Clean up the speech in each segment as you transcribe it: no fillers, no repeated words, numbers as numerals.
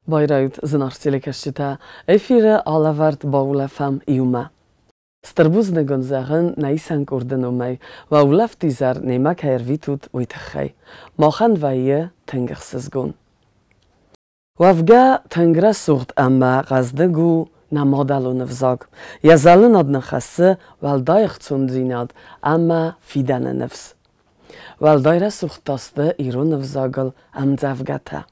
Bayrayut zınarçılıkışçıta efire alavart baulafam iuma. Starbuzne gonzaren naisan kurdenomay wa ulaftizar nemak hervitut uitchay. Machan vaye tengersesgun. Wavga tengra surt amma gazdegu na modalun vzag. Yazalın adna khası valdayxtsun zinad amma fidana nefs. Valdayra surtastı irun vzagel am zavgata.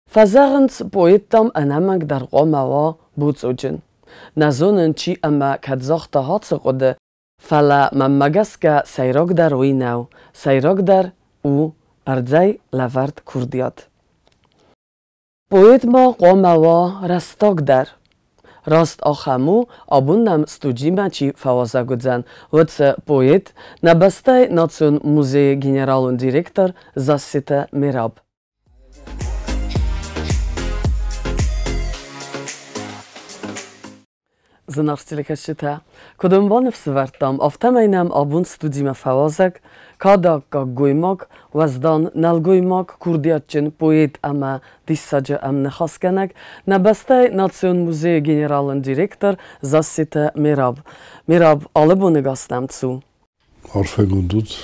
Fazarens poetam anamak dar Romawa budzujin. Nazonen ci ama kadzochta hotzogode fala mamagaska sayrogdar uinau, sayrogdar u ardzaj lavart kurdiot. Poetma Romawa rastogdar. Rost ochamu abundam studzima ci fawazagodzan, wotse poet na bastaj nocun muzej generalun direktor zasite Merab. Zınarçılıkışçıta, kudumban fsvartam, oftameynam abun studzima fawazak, kada guymak, wazdan nalguymak, kurdiyatçın poet ama dissaca am nehaskenek, na bastay nacjon muzej generalın direktor zasite Merab. Merab, ale bunu gastam cu. Arfegundut.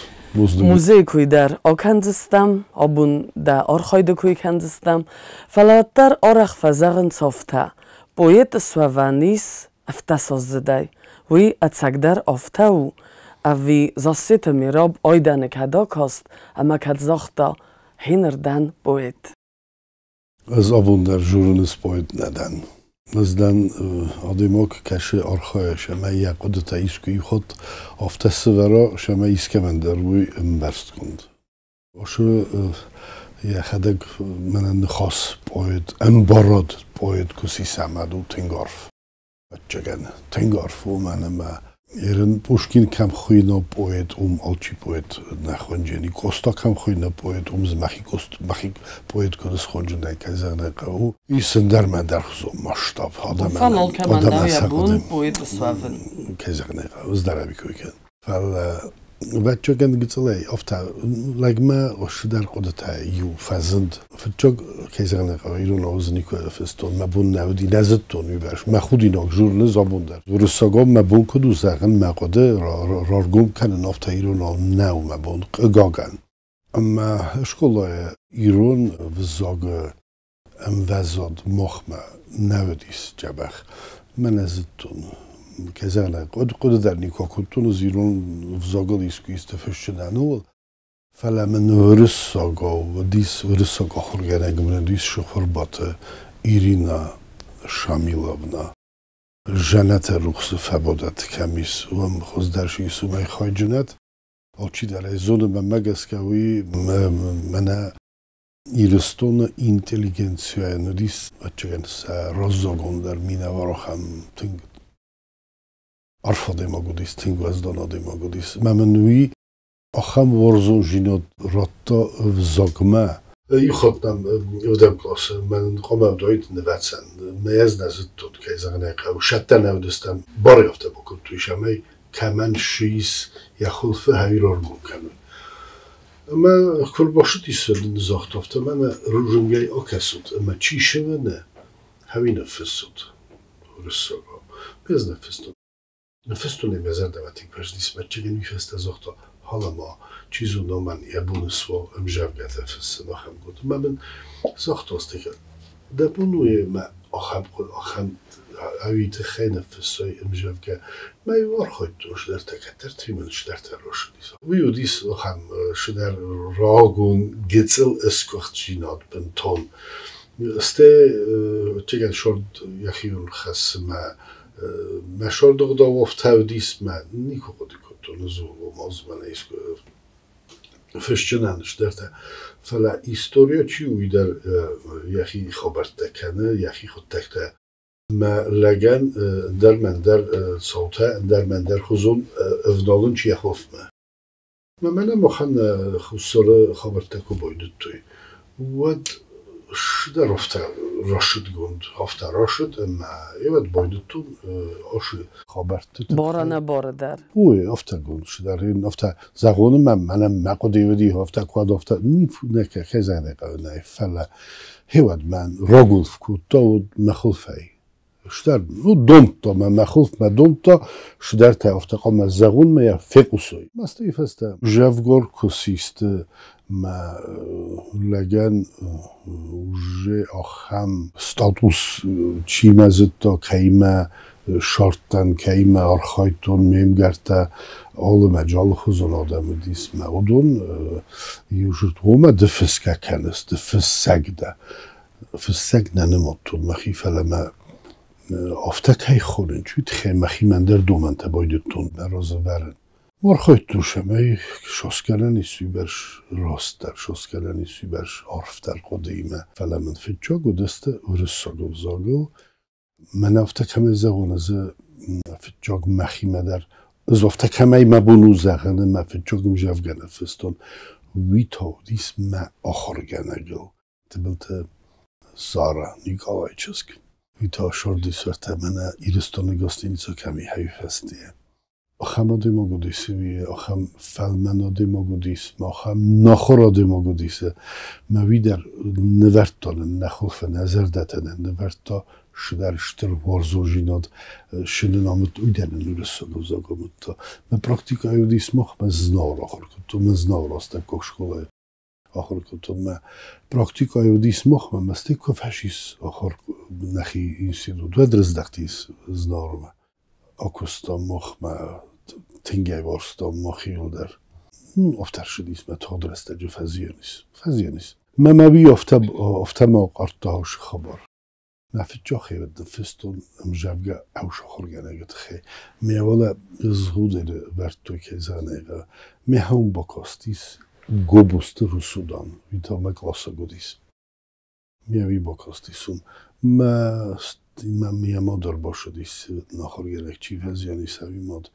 Muzej kuydar okenzistam, abun da archayda kuykenzistam, falattar arach fazaren softa. Poet słavanis aftasos zday. Wi atsagdar oftau. Avi zasite Merab oidanek hadakost, ama kadzochta hinerdan poet. Az abundar jurnalist poet neden. Azdan adimok kaşı arxaya şeme yaqudta iskuy xod aftası vera şeme iskemender wi imberstkund. Oşu yaxadak menen khas poet enbarad poet kusi samadu tingarf. Atchagan tingarf u manema Yerin Pushkin kam khuyna poet alchi poet nakhonjeni Costa kam khuyna poet zmaxi poet kodes khonjenda kazana qavu isendar mandar khzo mashtab adam Fanol kamanda bun poet swaven kazana uzdarabi koyken fal Vatchogan gitslay afta lagma oshdar qodata yu fazend fatchog kazana qavirun ozniko feston mabun naudi nazatton yubash makhudinok jurne zabundar rusagom mabun kudu zagan maqode rargum kan afta irun naw mabun gagan amma shkolla irun vzog am vazod mokhma naudis jabakh manazatton كذا قد در نیکاکتون زیرون وزاگل ایسکویست فشدنول فلا من ورس ساگا و دیس ورس ساگا خورگنگ من دیس شخور بات ایرینا شامیلونا جنت رخص فبادت کمیس و مخوز درشی سومای خواهی جنت آچی در ایزون من مگسکوی من ایرستون اینتلیگنسیای ندیس و چگن سا رازاگون در مینه وراخم تنگ Arfa demagudis, tinguaz dona demagudis. Mamenui acham warzon jinot ratta vzagma. Ichotnam udem klasse, men qama doit nevatsan. Meyaz nazittot kayzagna qaw shatta navdestam bariyafta bokut tuishamay kaman shis yaxulfa hayrar mumkan. Ama kul başıt iserdin zaxtafta mana rujungay akasut ama çişevene havina fessut. Russaga. Bez nefestot. Nefestun nemezar davatik pajdi smerčegen vifesta zohto halama čizu noman jabunu svo mžavgata fessa noham god. Mamen zohto stika da bunuje ma ocham avite khayna fessoi mžavga ma yuarkhot shder takater trimen shder taroshnis. Viudis ocham shder ragun gitzel eskochtjinat benton. Ste tegen short yachiun khasma Meşorduk da oftavdis men niko kodikotun zugo mozmane isko fışçınan işte fala historia çi uyder yahi xabarta kana yahi xottakta ma lagan dermender sauta dermender xuzun evnalın çi yaxofma ma mena mohan xusara xabarta ko boyduttu what شده رفته راشد گند هفته راشد اما ایواد بایدتون آشی خبرت بارانه باردر اوه هفته گند شده رین هفته زغون منم مقدی ودی هفته کواد هفته نکه خیزنه قونه فلا ایواد من راگولف کود داود مخلفی شدر نو دومتا من مخلف ما دومتا شدر تا هفته قام زغون ما فقوسوی مستی فسته جوگور کسیست ما لگن уже آخم ستاتوس چی مزتا کیما شارتن کیما آرخایتون میم گرته آل مجال خوزن آدم دیس مودون یوجد هما دفسکه کنست دفس سگ ده فسگ ننماتون مخی فلما آفته کی خورن چوی تخی مخی من در دومنته بایدتون برازه ورن مرخویت دوشم ای شاسکلنی سویبرش راست در شاسکلنی سویبرش عرف در قدیمه فلا من فجاگو دسته ورساگو زاگو من افته کمی زغون از فجاگ مخیمه در از افته کمی مبونو زغنه ما فجاگ مجفگنه فستون وی تا دیس ما آخر گنه گل تبلت زارا نیگاوی چسک وی تا شردی سرته من ایرستان گستینیسو کمی حیف هستیه آخم آدیماگودیسی وی آخم فلمن آدیماگودیس آخم ناخور آدیماگودیسه ما وی در نورد دانن نخوف نظر دتنه نورد تا شدر شتر وارزوجیناد شنن آمد اویدن نورسان و زاگامد تا ما پراکتیکا ایودیس مخ ما زنار آخر کتو ما زنار آسته کشکوله آخر کتو ما پراکتیکا ایودیس مخ ما مستی کفشیس آخر نخی اینسیدود و درزدختیس زنار ما آکوستا مخ ما تنگه وارستا مخیل در افتر شدیس ما تا درسته جو فضیه نیست ما بی افته ما قرطه هاش خبر ما فجا خیلی دفستون مجابگه اوش خورگنه گت خی میوالا زهود ورتو که زنه می هم باکاستیس گوبوست رسودان ویتا ما کلاسا گودیس میوی باکاستیسون ما میامادر باشدیس نخورگنه چی فضیانی سوی ماد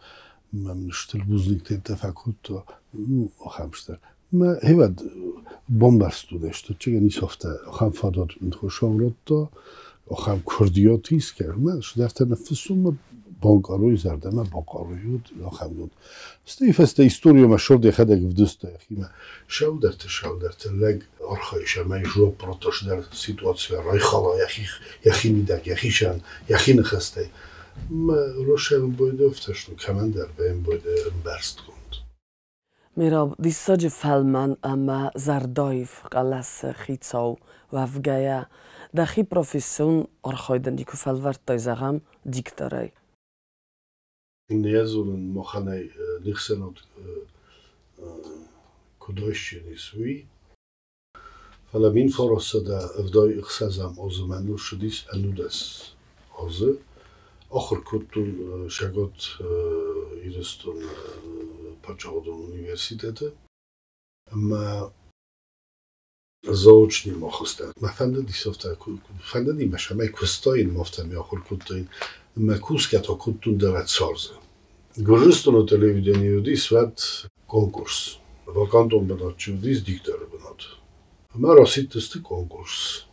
من شتر بوزنیکته تفکر تا آخمشتر ما هیواد بومبرستو داشته چه نیست افته آخم فادات خوشاورد تا آخم کردیاتیس کرد من در تنفسون ما بانکاروی زرده ما بانکارویود آخم گود استیفسته ایستوریو ما شرده خدک ودسته اخی ما شاودرت لگ آرخایش ما جو پروتاش در سیتواتسیا رای خالا یخی میدک یخیشان یخی نخسته ما روشن بایده افتشتو کمندر به این بایده برست کند میرا دیساج فلمن اما زردایف قلس خیتساو و افگایا دخی پروفیسیون آرخایدن دیکو فلورد دایزاغم دیکتارای نیازون مخانه نیخسنود کدایشی نیسوی فلا بین فراسته دا افدای اخسازم آزمانو شدیس انودس آزه آخر کتون شگات ایرستون پاچاودون اونیورسیتته اما زوج نیم آخسته ما فنددی سفته فنددی مشامه کستاین مفته می آخر کتاین ما کوسکت ها کتون دوت سارزه گرجستان و تلویزیونی دیس ود کنکورس واکانتون بناد چودیس دیکتاره بناد ما راسید تسته کنکورس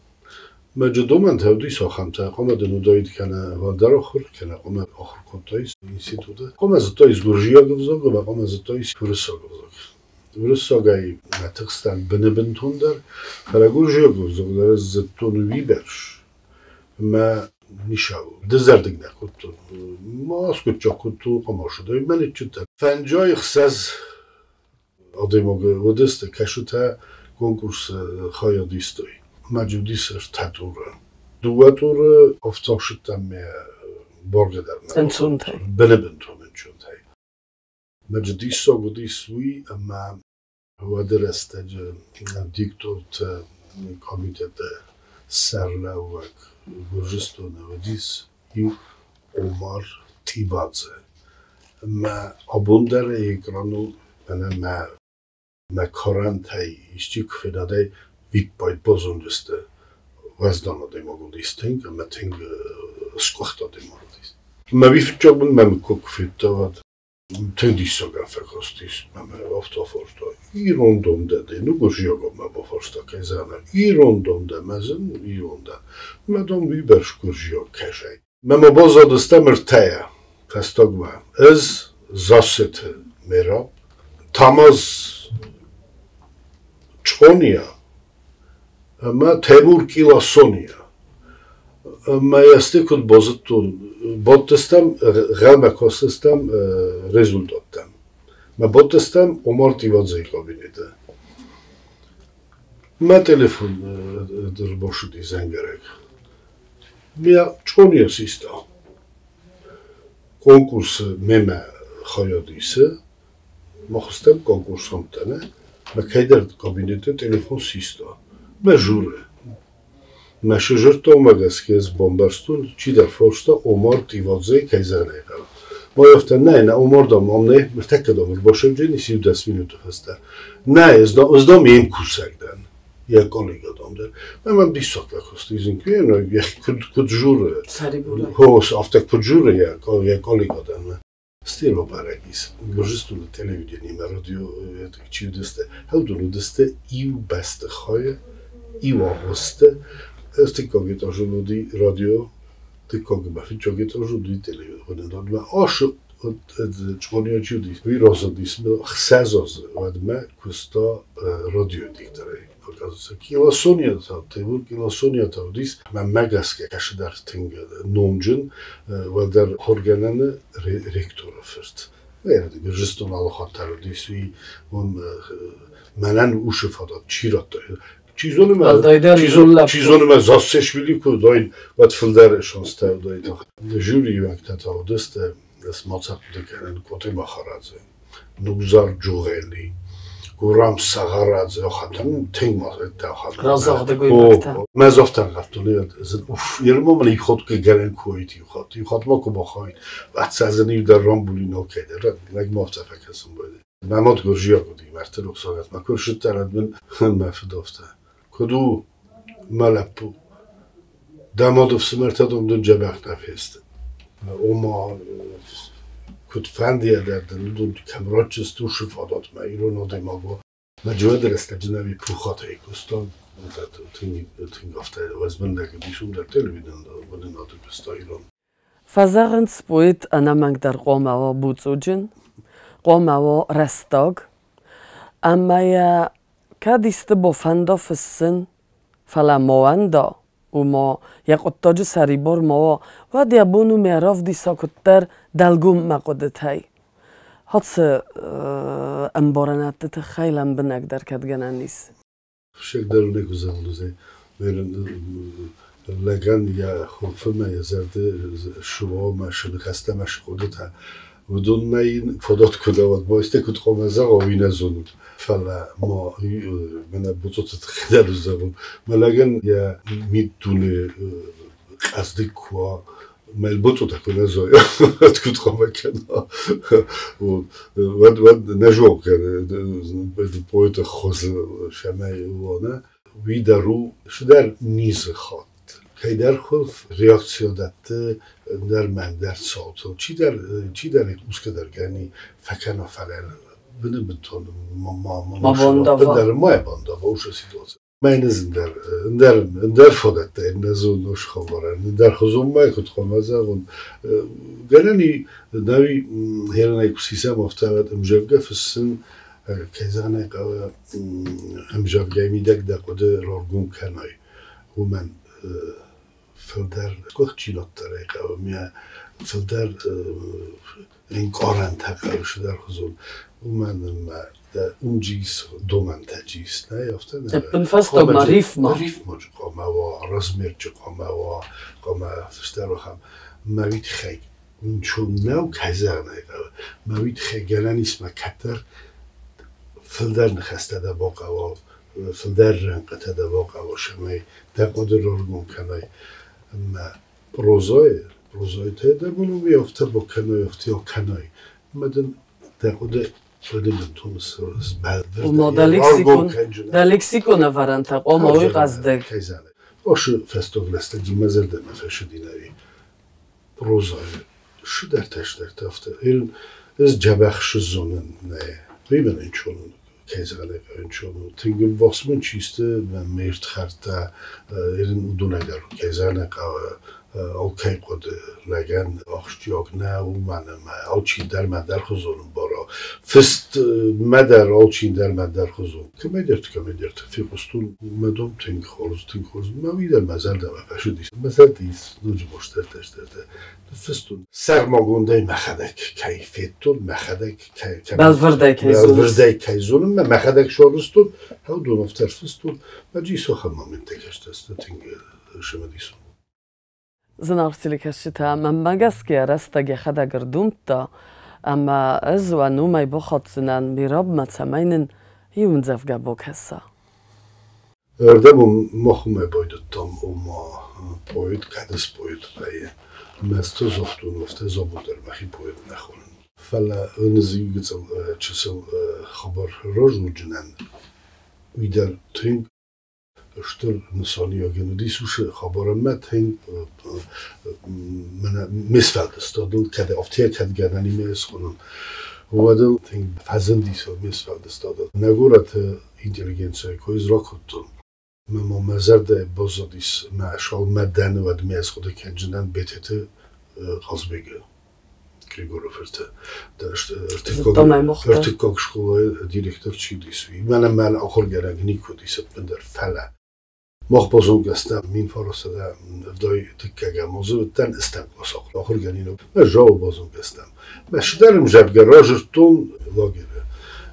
ما جدومن تودیس آخمته قام دنو داید کنه و در آخر کنه قام آخر کتاییس اینسیتوده قام از تاییس گرجیا گفزاگ و قام از تاییس فرسا گفزاگ فرساگای متقستن بنبنتون در فلا گرجیا گفزاگ در زتون ویبرش ما نیشاو دزردگ نکتون ما از کجا کتون قام شده من چطور فنجای خساز آدماغ و دسته کشوته کنکورس خایادیستوی مجودیسش تطوره دواتور افتاشتم برگه در انچونتای بنبنتون انچونتای مجودیسا گودیسوی اما هوا درسته دیکتورت کمیته سرلوک گرجستان و دیس یو عمر تیبادزه ما آبوندر اکرانو ما کارانتای ایشتی کفیداده ویت باید بازوندسته وزدان آدیماگودیستنگ اما تنگ سکوخت آدیماگودیست ما بیفت جابون من کوک فیت داد Tendissogan fakostis, mä ofta forsta. Irondom det, nu går jag med på första kejsarna. Irondom det, men ironda. Men de vyberskurs jag kanske. Men må boza dostamer teja. Festogma. Ez zasete mera. Tamaz çonia. Ama Temur Kilasonia. Ma este kod bozatun. Bottestam, realme kostestam rezultatem. Ma bottestam omortivadzei kabinete. Ma telefon boşudi zengerek. Mia çonia sista. Konkurs meme hayadise. Mahstem konkursam tane. Ma kayder kabinete telefon sista. Ma jure. Ma şaşırttı magazkez bombarstun çider forsta Omar Tivadzey kayzane kal. Moyofta ne Omar da mamne mertekadamır boşevceni 10 minutu hasta. Ne zdam im kursakdan. Ya kolegadamdır. Ben bir sokak hostu izin kuyeno ya kudjure. Hos aftek kudjure ya kolegadan. Stilo paradis. Gorjistu na televiziji na radio çivdeste. Hevdunu deste iu beste khoye. Iu hoste. Tylko to, że ludzi radio, tylko bawić, że to, że ludzi telewizjon. Ma aż od człowieka ludzi wyrozodismy, chce zodme, questo radio diktorej. Pokazuje kilosonia to, Temur kilosonia to dis, ma megaskie kashdar ting nomjun, waldar organane rektora first. Verdi, grzeston al khatar disi, manan ushifadat chirat. Чизонуме засешвили ку доин ват филдер шонстав доин. Жюри вактата одесте с мацат декерен коте бахарадзе. Нугзар джугели. Гурам сагарадзе хатан теңмас ета хатан. Разагды гоймакта. Мезофтан гаттули уф ермом ли хотке герен коити хат. Хатма ку бахай. Ват сазени дар рамбули нокедер. Наг мафта факасым боди. Мамот горжия буди марте рухсагат макур шуттарад мен мафдофта. Kodu malapu. Damadov smertadom dun cebek nefeste. Oma kut fendiye derden dun kamratçız tuşu fadat me iron odemago. Me cödereste cinevi puhat eykostan. Ting afte vazbendeki dişum der televizyon da bunun adı kusta iron. Fazaren spoit anamang der Qomawa butsujin. Qomawa restog. Amma كاديست بوفندا في السن فلا مواندا وما يقطاج سريبار ما ودي أبونو معرف دي ساكتر دلقوم مقدت هاي هاتس امبارنات تخيلم بنقدر كدجنانيس شك درونه كزامنو زي لگن یا خوفم یا زرده شوا ماشین خسته ماش خودتها بدون نین فدات کده و بایسته کد خامزه قوی نزون فلا ما من بطوط تخدر زبون ملگن یا میدونه قصدی کوا مال بطوط کنه زای کد خامه کنه و نجوم کنه پایت خوز شمای وانه وی درو شدر نیز خواهد که در خلف ریاکسیو داده در من در ساعت چی در اسکه در گنی فکنا فلان بنده بتون ما باندا در ما باندا و اوش سیدوز من از در فدات این نزون نوش خبرن در خزوم ما کد خمازه و گرانی نوی هرنای کسیسه مفترض امجابگه فسن کیزانه قوا امجابگه میدک دکود رارگون کنای و من فلدر کوخ چیلات داره که میه فلدر این کارن تقریبش در خزون و من اون جیس دو منتجیس نه یافته نه بنفستو معریف ما قامه و رزمرچ قامه و قامه فشتر و خم موید خیلی چون نو کیزر نه موید خیلی گلنیس مکتر فلدر نخسته ده باقه و فلدر رنقته ده باقه و شمای ده قدر رارگون کنای اما روزای تیده منو بیافته با کنای افتی یا کنای مدن ده قدر شده من تونس وما در لکسیکون ورن تا قاموی قصده کیزانه آشو فستوگلسته جیمه زرده مفشدی نوی روزای شو در تشتر تفته ایرون Ez cebekşi zonun ne? Rüben inçolun. Kayzağanek inçolun. Tingil vasmın çiste ve mert xarta erin udunagar. Kayzağanek okay qod lagan axtiyog ne u manama. Alçin der xuzonun bara. Fist madar alçin der xuzon. Kemedert fiqustun medom ting xoruz. Ma videl mazal da mafashudis. Mazal dis nuj boşterterde. Fistun sermagonday maxadek kayfetun maxadek Belverdey kayzonun ma maxadek şorustun ha donofter fistun ma jiso xamamente kashtastă ting shemadisun Znarsilik hashita mamagaski arastagi xada girdumta ama ez wa numay bokhatsinan mirab matsamainin yunzavga bokhassa. Erdemum mohume boyduttam oma boyd kadis boyd baye mesto zohtun ofte zobuder maxi boyd nakhulun fala önzigitsel çesel xabar rojujnan vidar ting شتر نسانی اگه سوش خبرم مت هن من مسفلت استادل کده افتیه کد گردنی میز خونم ودل تین فزندی سو مسفلت استادل نگورت اینتلیجنسای کویز را کتون ما مزرد بازدیس معشال مدن و دمیز خود کنجنن بتت غزبگه Grigor Oferte. ارتکاک شکوه دیرکتر چی دیسوی. من آخر گرگ نیکو دیست من در فله. مخ بازم گستم مین فرستاده افدای تکه موضوع تن استقلاس آخر گرینو. من جاو بازم گستم. من شدرم جبگر راجرتون لاگره.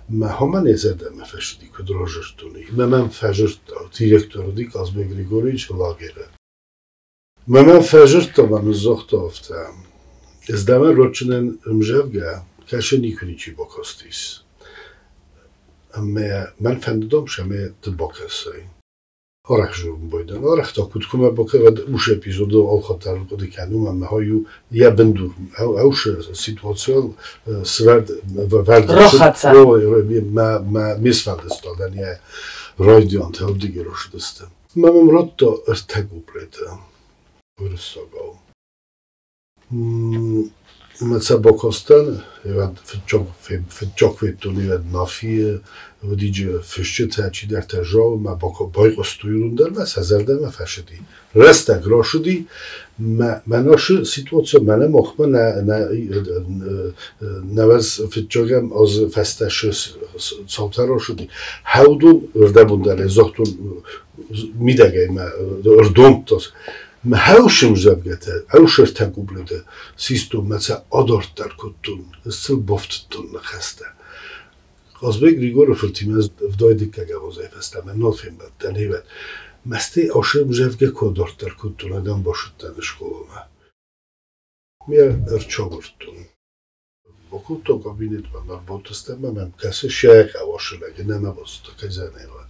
من همه نزدم فشدی کد راجرتونی. من فجرت دیرکتر دیک از به گریگوریچ لاگره. من فجرت من زخت افتم. Zdamy rocznen mrzewga, każe nikunici bokostis. A man fandom, że my te bokasy. Orach żurm bojden, orach to kutkuma bokewa usz epizodu olchotar kodykanu mam haju ja bendur. Ausz sytuacją sward Rochaca. Ma misfaldes to, da nie rojdion te odigi roszdestem. Mam rotto ertegu preta. Ursogał. Met bokostan, vertjokweton u het nafie, die festje der terjou, maar boykosturen der was, hazarda ma fashedi. Resta groshedi, ma naše situatie mane mochma na was vertjogam az festaše saltaroshedi. Haudun urdabundale zohtun midagay ma urdumtos. ما هاوشم زبگته، هاوشر تکوبلده، سیستم مثل آدارتر کتون، استل بافتتون نخسته. قصبه گریگور فرتیم از افدای دیگه گوزه فسته، من نفهم بد، دنیبد. مستی آشم زبگه کادارتر کتون، آدم باشد تنش کلمه. میار ارچابرتون. بکن تو کابینت من باتستم، من کسی شیک آواشلگه نمباست، کجا نیوا.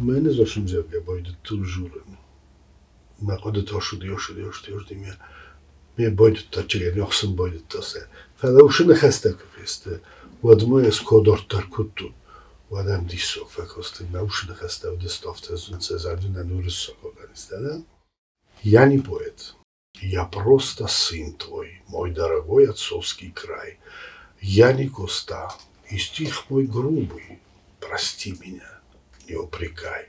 من نزاشم زبگه باید طول جورم. ما قد تاشودی می باید تا چه نیاخسن باید تا سه فلوش نخسته کفیسته و دمای از کادارتر کتون و دم دیسو فکسته موش نخسته و دستافته زن سزاردون نور ساکانیسته نه یعنی باید я просто сын твой мой дорогой отцовский край я не коста и стих мой грубый прости меня не упрекай.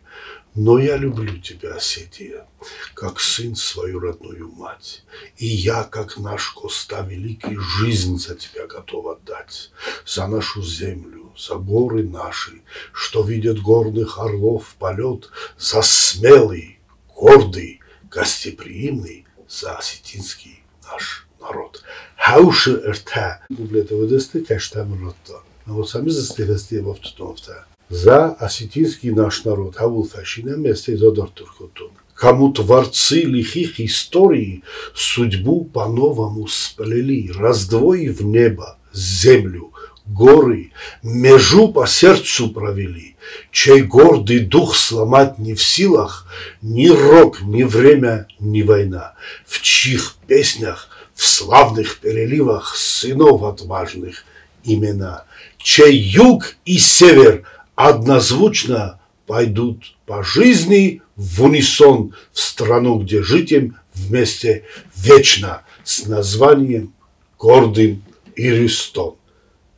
Но я люблю тебя, Осетия, как сын свою родную мать. И я, как наш Коста великий, жизнь за тебя готов отдать. За нашу землю, за горы наши, что видят горных орлов полет, за смелый, гордый, гостеприимный, за осетинский наш народ. Хауши эрта. Гублетоводесты каштам ротта. А вот сами застелестие вовтутовта. За осетинский наш народ, хавул фашина месте задар туркотун. Кому творцы лихих историй судьбу по-новому сплели, раздвоив небо, землю, горы, межу по сердцу провели, чей гордый дух сломать не в силах ни рок, ни время, ни война, в чьих песнях, в славных переливах сынов отважных имена, чей юг и север однозвучно пойдут по жизни в унисон в страну, где жить им вместе вечно с названием гордым Иристон.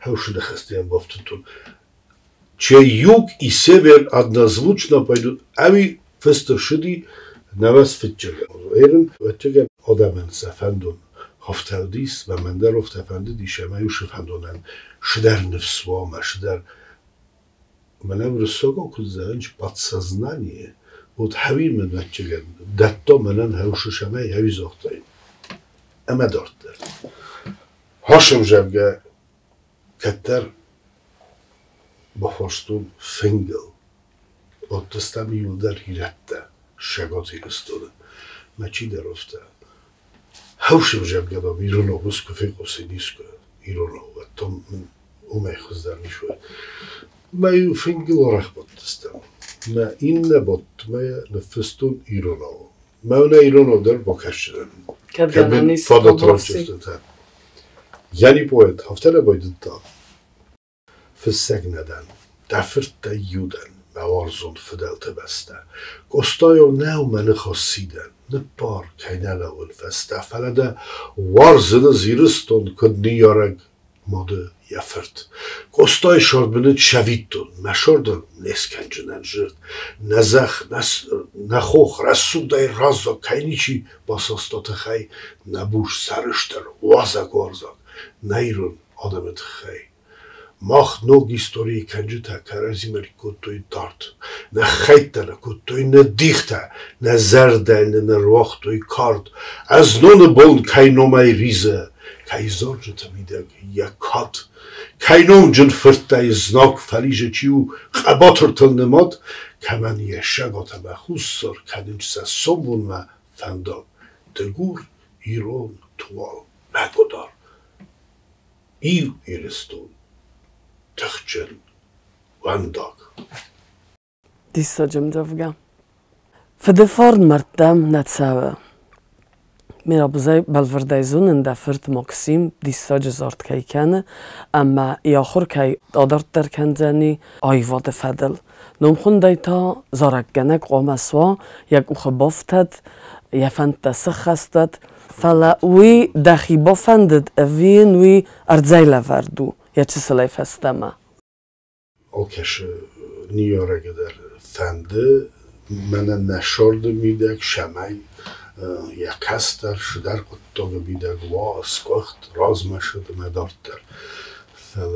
Hałszy lechestian boftutun. Cze jug i sever однозвучно пойдут. Ави фестошиди на вас фитчеге. Ерен витчеге адамен сафандун хофталдис و من در хофтафанди дишамаю шифандунан. Шидар невсвома, шидар мене врысого кузанч подсознание. Вот хави мен витчеге. Датто менен хаушишамай хави зохтай. Ама дортер. Хошем жевге кеттер بافرستون فنگل آتستم یودر هیرته شگاتی استوده مچی در افته هوشم جب گدام ایرانو بسکو فیقوسی نیسکو ایرانو و تم اومه خزدر میشوه ما یو فنگل آرخ باتستم ما این نبات ما نفستون ایرانو ما اونه ایرانو در باکشتن که من فادا ترانچستن یعنی باید هفته نباید تا Försägnaden, därför det juden med arzon fördelte bästa. Kostar jag nu människor sidan, ne par kajnala och fästa. Fällade varzene ziriston kunde göra mode jäffert. Kostar jag shordbenet shavitton, med shorden neskanjunen jirt. Nazach, nachoch, rasudai razo, kajnichi basastota chaj, nabush sarishter, wazak warzak, nairun adamet chaj. Мах ног истории канжута каразимери куттой тарт. На хайтана куттой на дихта, на зардайна на рохтой карт. Аз ноны болн кайномай риза, кай зоржата мидаг якат. Кайном джин фыртай знак фалижа чиу қабатыртыл немад, каман яшагата ма хуссар кадимчса собун ма фандаг. Дегур ирон туал магодар. Ив ирестон. Tachchen, wandag. Dissa Jemdovga. För det formartam na całe. Mir abzay balverdayzun da fert Maxim dissa jazart kaykane amma yaxur kay adartar kanzani ayvade fadel. Nom khundayta zarakganak qomaswa yak ukhbaftad yafanta sakhastat fala wi dakhi bafandet avin wi ardzayla vardu. Ja چه سلای فستما؟ آکش نیاره در فنده من نشارد میده شمای یک هستر شدر قطعه میده واس کخت راز مشد مدارد در فل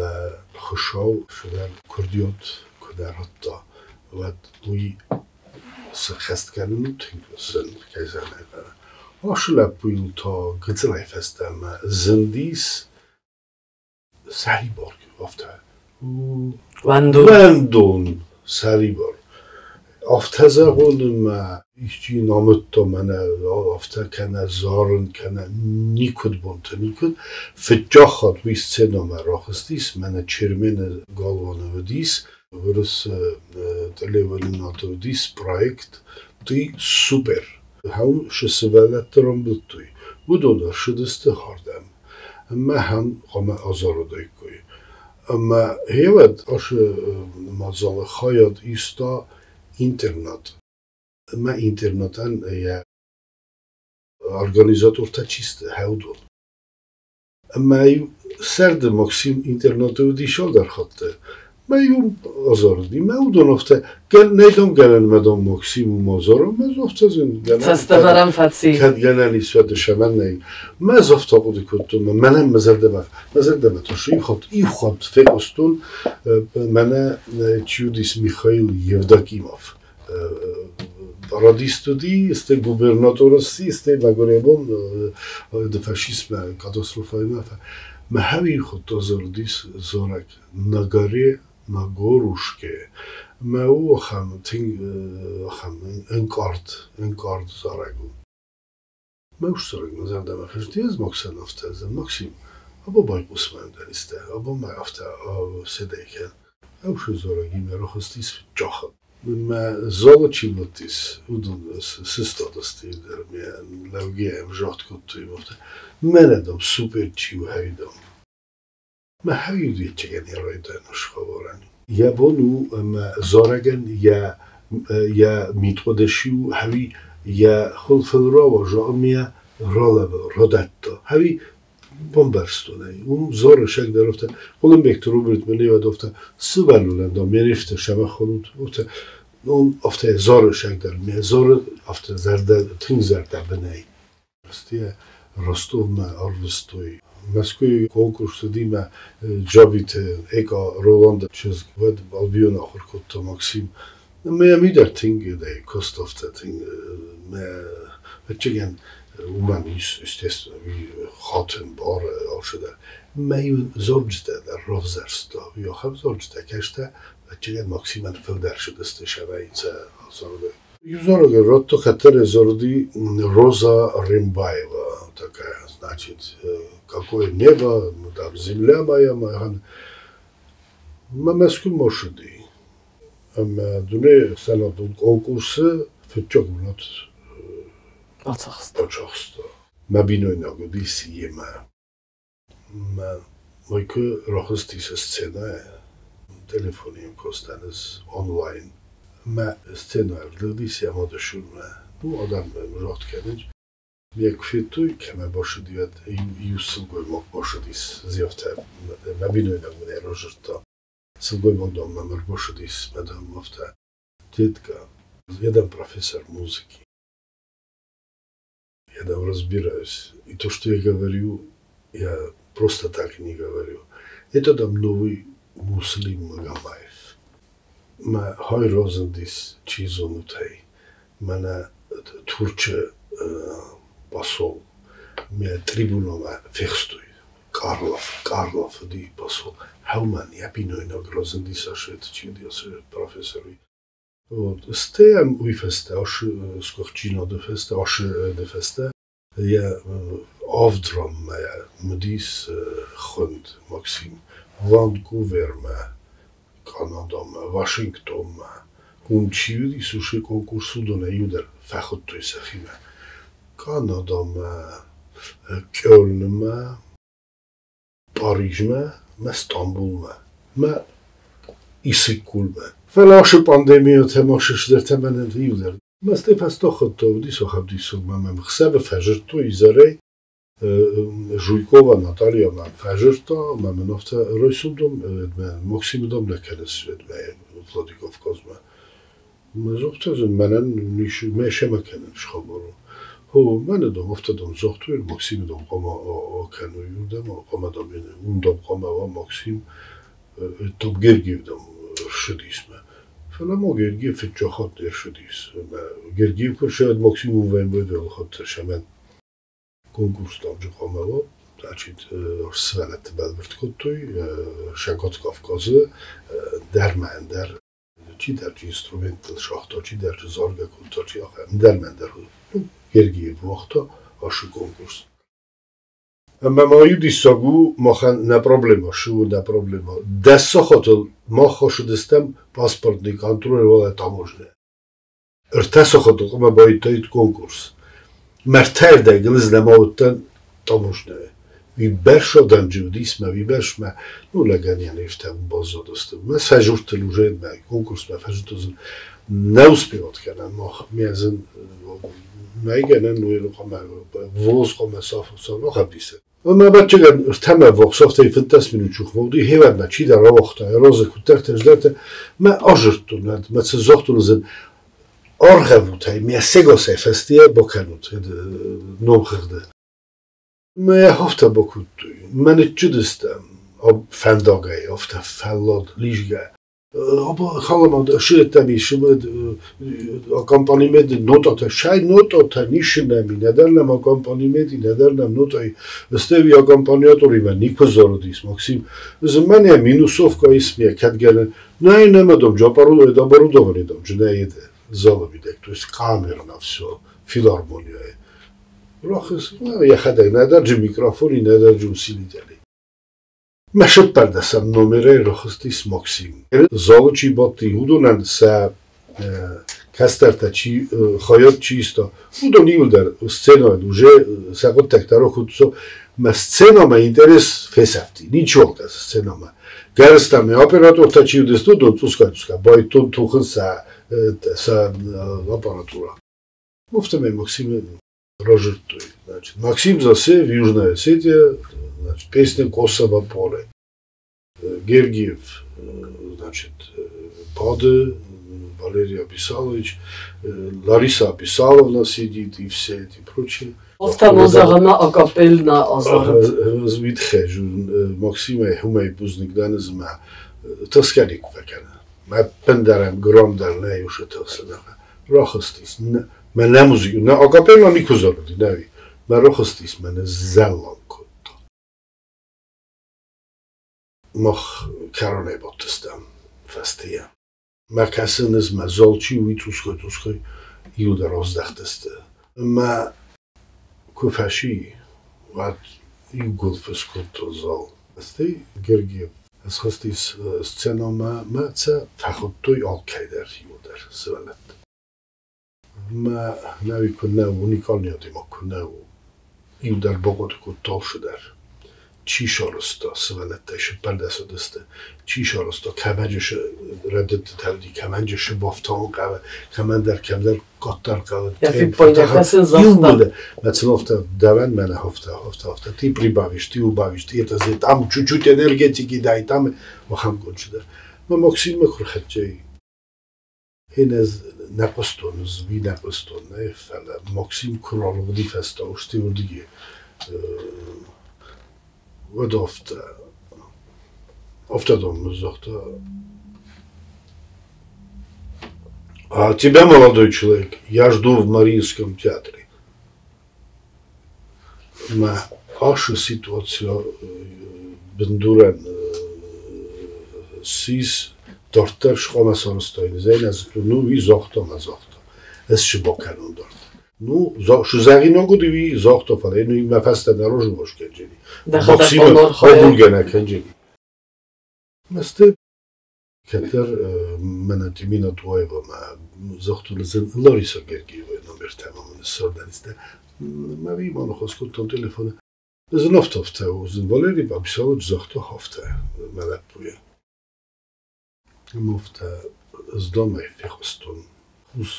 خوشاو شدر کردیات کدر حتی و وی سخست کنن تینگسن که زنه داره آشلا بویل تا گزلای فستما زندیس Saribor ofta. Vandon Saribor. Ofta zagonum işçi namıtta mana ofta kana zarın kana nikud bonta nikud. Fetjahat vi scenama rahstis mana çermene galvana vedis. Vırıs televelin atodis projekt ty super. Ham şesveletteram buttuy. Bu da şıdıstı hardam. ما هم قام آزاردای کوی. اما هیواد آش مازال خیاد ایستا اینترنت. ما اینترنتان یا ارگانیزاتور تا چیسته هودول. اما سرد ماکسیم اینترنت و دیشال در خطه. ما یوم آزاردی. ما اودون افته گل نیدم گلن مدام ماکسیم و مازارم. ما زفته زن گلن. تستورم فتی. کد گلن ایسواد شمن نی. ما زفته بودی کتون. منم مزردم تاشی خود فکرستون منه چیودیس میخائیل یوداکیموف. رادیستودی است گوبرناتورسی است نگوریبون د فاشیسم کاتاستروفای ما همی خود تازردیس زارک نگاری نگاروشکه ما او خم انکارد زارگو ما اوش زارگ نزدم خشتی از مکسن افتازم مکسیم ابا بای قسمم دانسته ابا ما افتا سده کن اوش زارگی مرا خستیس جاخت ما زال چیلوتیس اودون سیستادستی در میان لوگیم جات کتوی بفته من ادم سوپر چیو هیدم ما هیدی چگنی رایدانش خوارانی یا بانو ما زارگن یا میتودشیو هوی یا خلفل را و جامعه رالب رادتا هوی بومبرستونه اون زار شک درفته خودم بهتر روبرت منی و دفته سوالولن دا میرفته شما خودم دفته اون افته زار شک در می زار افته زرده تین زرده بنی راستی راستو ما آروستوی مسکوی کنکورس دیما جابیت ایکا رولاند چیز ود بالبیون آخر کت ماکسیم ما میدر تینگ دی کوست افته تینگ ما بچگن ومن ist wie Gaten bare avskjede. Men zorgte der rovzersta. Vi har zorgte kashta بچگن ماکسیمن فلدر شدسته شوه اینسه زارده. Юзорога ротто хатаре зорди Роза Римбаева такая, значит, какое небо, там земля моя, мамаску мошди. Дуне санадун конкурсы фетчок булат Açaqsta. Mabinoyna godisi yema. Ma moyku rohstis scena telefonim kostanız online. Ma scena vdisi amadashurma. Bu adam roht kadej. Як фитуй кеме боши дият юсылгой мок боши дис зиофта мабинойна мене рожерта сылгой модом мамер боши дис мадам мофта детка jedan профессор музыки. Я там разбираюсь. И то, что я говорю, я просто так не говорю. Это там новый муслим Магомаев. Ма хай розендис чизонутей. Мана турче посол. Ме трибунома фехстуй. Карлов ди посол. Хауман я пинойна розендис ашет чидиос профессори. Вот. Стеям уйфесте, аш скорчино де фесте, я авдром моя мдис хунд Максим, Ванкувер ма, Канада ма, Вашингтон ма, чиуди суши конкурсу доне юдер фахоттуй сахиме, Канада ма, Кёльн ма, Париж ма, Стамбул ма, Исыкул ма. فلاش پاندمی و تماشش در تمنن ویودر. مستی پس تو خود تو دیس و خب دیسو مام خسب فجر تو ایزاره جویکووا ناتالیا مام فجر تو مام نفته رویسودم ماکسیم دم نکنس ولادیکوف کازما. مزوخت از منن نیش میشه مکننش خبرو. هو من دم افتادم زوختوی ماکسیم دم قما کنویودم و قما دم اون دم قما و ماکسیم توب گرگیودم شدیسم. فلا ما گرگی فچه خود در شدیس. گرگی که شاید ماکسیموم وین باید خود شمن کنکورس دام جو خامه значит, سوالت بلبرد کتوی شکات کافکازه در من در چی در چی اینسترومنتل شاختا چی در چی زارگه کنتا چی آخه در من در گرگی وقتا آشو کنکورس. اما ما یو دیساگو ما خان نه پروبلما شو نه پروبلما دستا خاطر ما خوشدستم پاسپورت نی کنترل ولی تاموجنه ارتاسا خاطر ما باید تایید کنکورس مرتر ده گلیز نماوتن تاموجنه وی برشادن جودیس ما وی برش ما نو لگانی نیفتم بازا دستم ما فجور تلوجه ما کنکورس ما فجور تزن نوسپیوت کنن ما میازن میگنن نوی رو خم ووز خم صاف صاف خم دیسه. ما بچگان تمام وقت ساخته فنتاس منو چوخ ودی هیواد ما چی در وقتا روز کتر تجدت ما آجرتون ما تزاختون زن آرخوت های می سگاس فستیه بکنوت نام خرده. ما هفته بکوت من چودستم آب فنداگی هفته فلاد لیجگه. آبا خالم شده تمی شمد اکامپانیمت نوتات شاید نوتات نیشنه می ندارم اکامپانیمتی ندارم نوتای استوی اکامپانیاتوری من نیکوزارو دیس ماکسیم زمانی مینوسوف که اسمیه کدگرن نه نمیدم جاپارو دابارو دوانیدم جنایت زالو بیدک تو است کامر نفسو فیلارمونیای راخس یه خدای ندار جو میکروفونی ندار جو سیلیدلی مشت پردسم نمره رخصتیس ماکسیم. زالو چی باتی هودونن سه کسترتا چی خیات چیستا. هودون نیول در سцена دوجه سعی تکتارو خودسو. ما سцена ما اینترس فسافتی. نیچوک از سцена ما. گرستم اپراتور تا چی دستو دو توسکا باید توخن سه اپراتورا. گفتم ماکسیم راجرتوی. ماکسیم زase в Южной Осетии значит, песня «Косово поле». Гергиев, значит, Пады, Валерий Абисалович, Лариса Абисаловна сидит и все эти прочие. Офтанозагана акапельна азарат. Звитхеж, Максиме Хумей Бузникданызма, Таскарик векене. Ма пендерем громдер не юше таседаха. Рахастис, мен не музику, не акапельна нику заради, не ви. Мен рахастис, мене зеллан кутто. Мах каране ботестам, фастия. Ма касеныз, ма золчи, уи туской, иуда роздахтесте. Ма Куфаши, wat игол феското зал. Асти Гергиев. Аз хастис сцена маца фахоттой алкайдер юдер севалет. Ма нави кунна уникалния дима кунна юдер боготку толшудер. چی شارستا سوالتش پرداخت دسته چی شارستا کمانجش ردت تلدی کمانجش بافتان قوه کمان در کمدر قطر قوه یا فی پایده کسی زخته مثلا هفته دوان من هفته تی پریباویش تی اوباویش تی اتازه tam چوچوت انرژیکی دای tam و هم گنج در ما ماکسیم مکر خدایی هنوز نپستون زوی نپستون نه فعلا ماکسیم کرال ودی فستا وشتی ودیه Wat of dat dan zegt. А тебя, молодой человек, я жду в Мариинском театре. Наша ситуация бендурен сис дортер шхона соростойн зейн аз ну и зохто. Es шибоканун дорт. Ну, що загиногу диві зохто фале, ну і мафаста нарожу вош кенджені. Максима обулгена кенджені. Масте кетер мене тіміна туаєва ма зохто лезен Лариса Гергієва номер тамамын сорданисте. Ма ві ману хоскутон телефоне. Лезен офта, лезен Валерий Абисалович зохто хофта мене пує. Мофта з дома фехостон.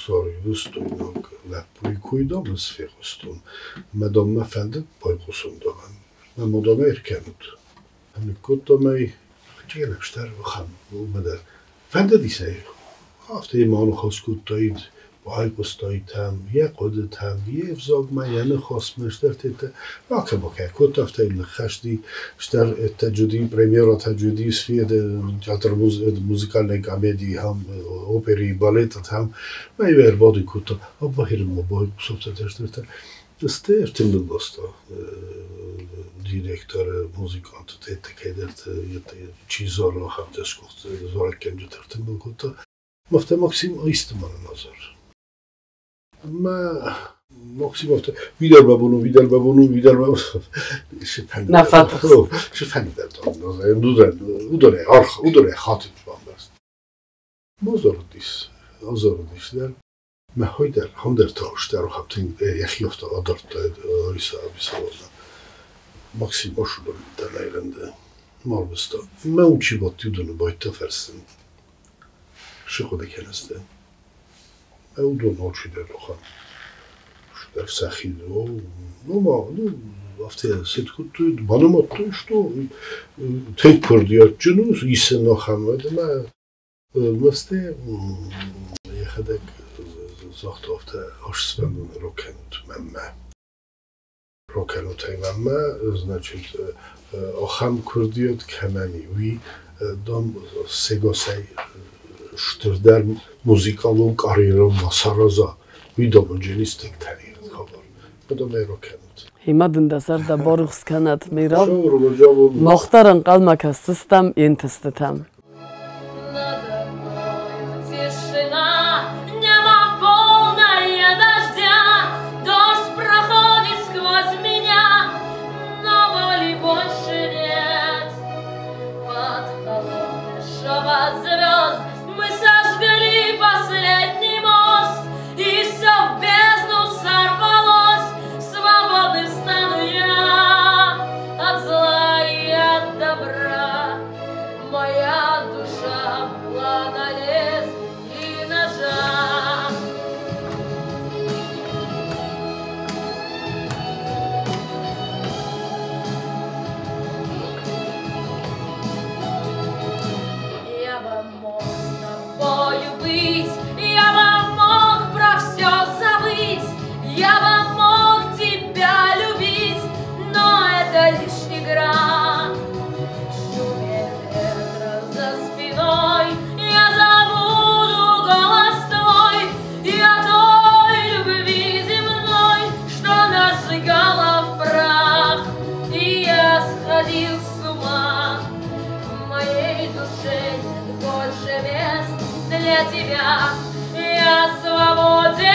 Sorgustunok läppuikuidom sfirostum. Madame ma fände poikusundom. Ma modome erkent. Amikuttomei tjene stervacham. Umadar. Fände di sei. Hafte imanu khoskuttoid. Poikustoitam. Ye qodetam. Ye vzog ma yane khosmeshtertete. Akabaka. Kutafte il khashdi. Shtar tajudi premiera tajudi sfide teatr muzikalne komedii ham operi baletat ham. Ma iver bodi kuto. Abahirmo boy kusofta tersterte. Ste ertimde dosta. Direktor muzikant tete kedert çizoro ham teskost zorak kence tertimde kuto. Mafte Maksim istman nazar. Ma Maksim hafta vidar babunu. Nafat. Şefendi derdi. Udore hatip bambast. Azordis der. Ma hoyder hamder tauş der haftin yaxyofta adarta Lariса Абисаловна. Maksim oşulur derlerinde. Malbista. Ma uçi batıyudunu bayta fersin. Şıkıda keneste. Udon oçi der lohan. Der sahido. Ну, afte setkutu banamattu что tek pırdiyatçınız ise nohamedme mesте yaxadek zacht afte ashsvendun rokenut memme. Rokenut memme значит охам курдiyat kemeni vi dom segosay shtrder muzikalun karyerum masaraza ვიდობოჯენისტიკ თარიერთ ხაბარ. ბოდომე როკენთ. Հիմա դասար դա բորուխս կանատ միրավ. Մոխտարն qalmakas sistem ենթստամ. Моя больше мест для тебя. Я свободен,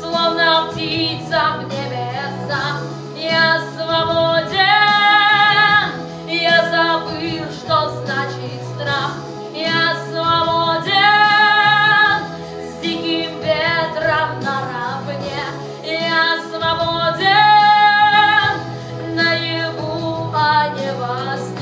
словно птица в небесах. Я свободен, я забыл, что значит страх. Я свободен, с диким ветром наравне. Я свободен, наяву, а не во сне.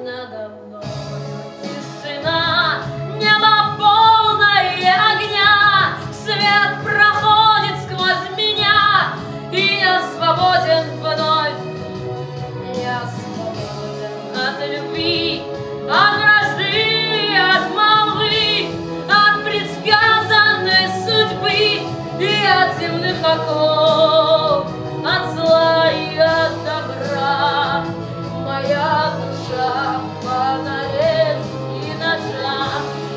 Надо мною тишина, небо полное огня, свет проходит сквозь меня, и я свободен вновь. Я свободен от любви, от вражды, от молвы, от предсказанной судьбы и от земных оков, от зла и от добра. Моя душа фонарет и ножа.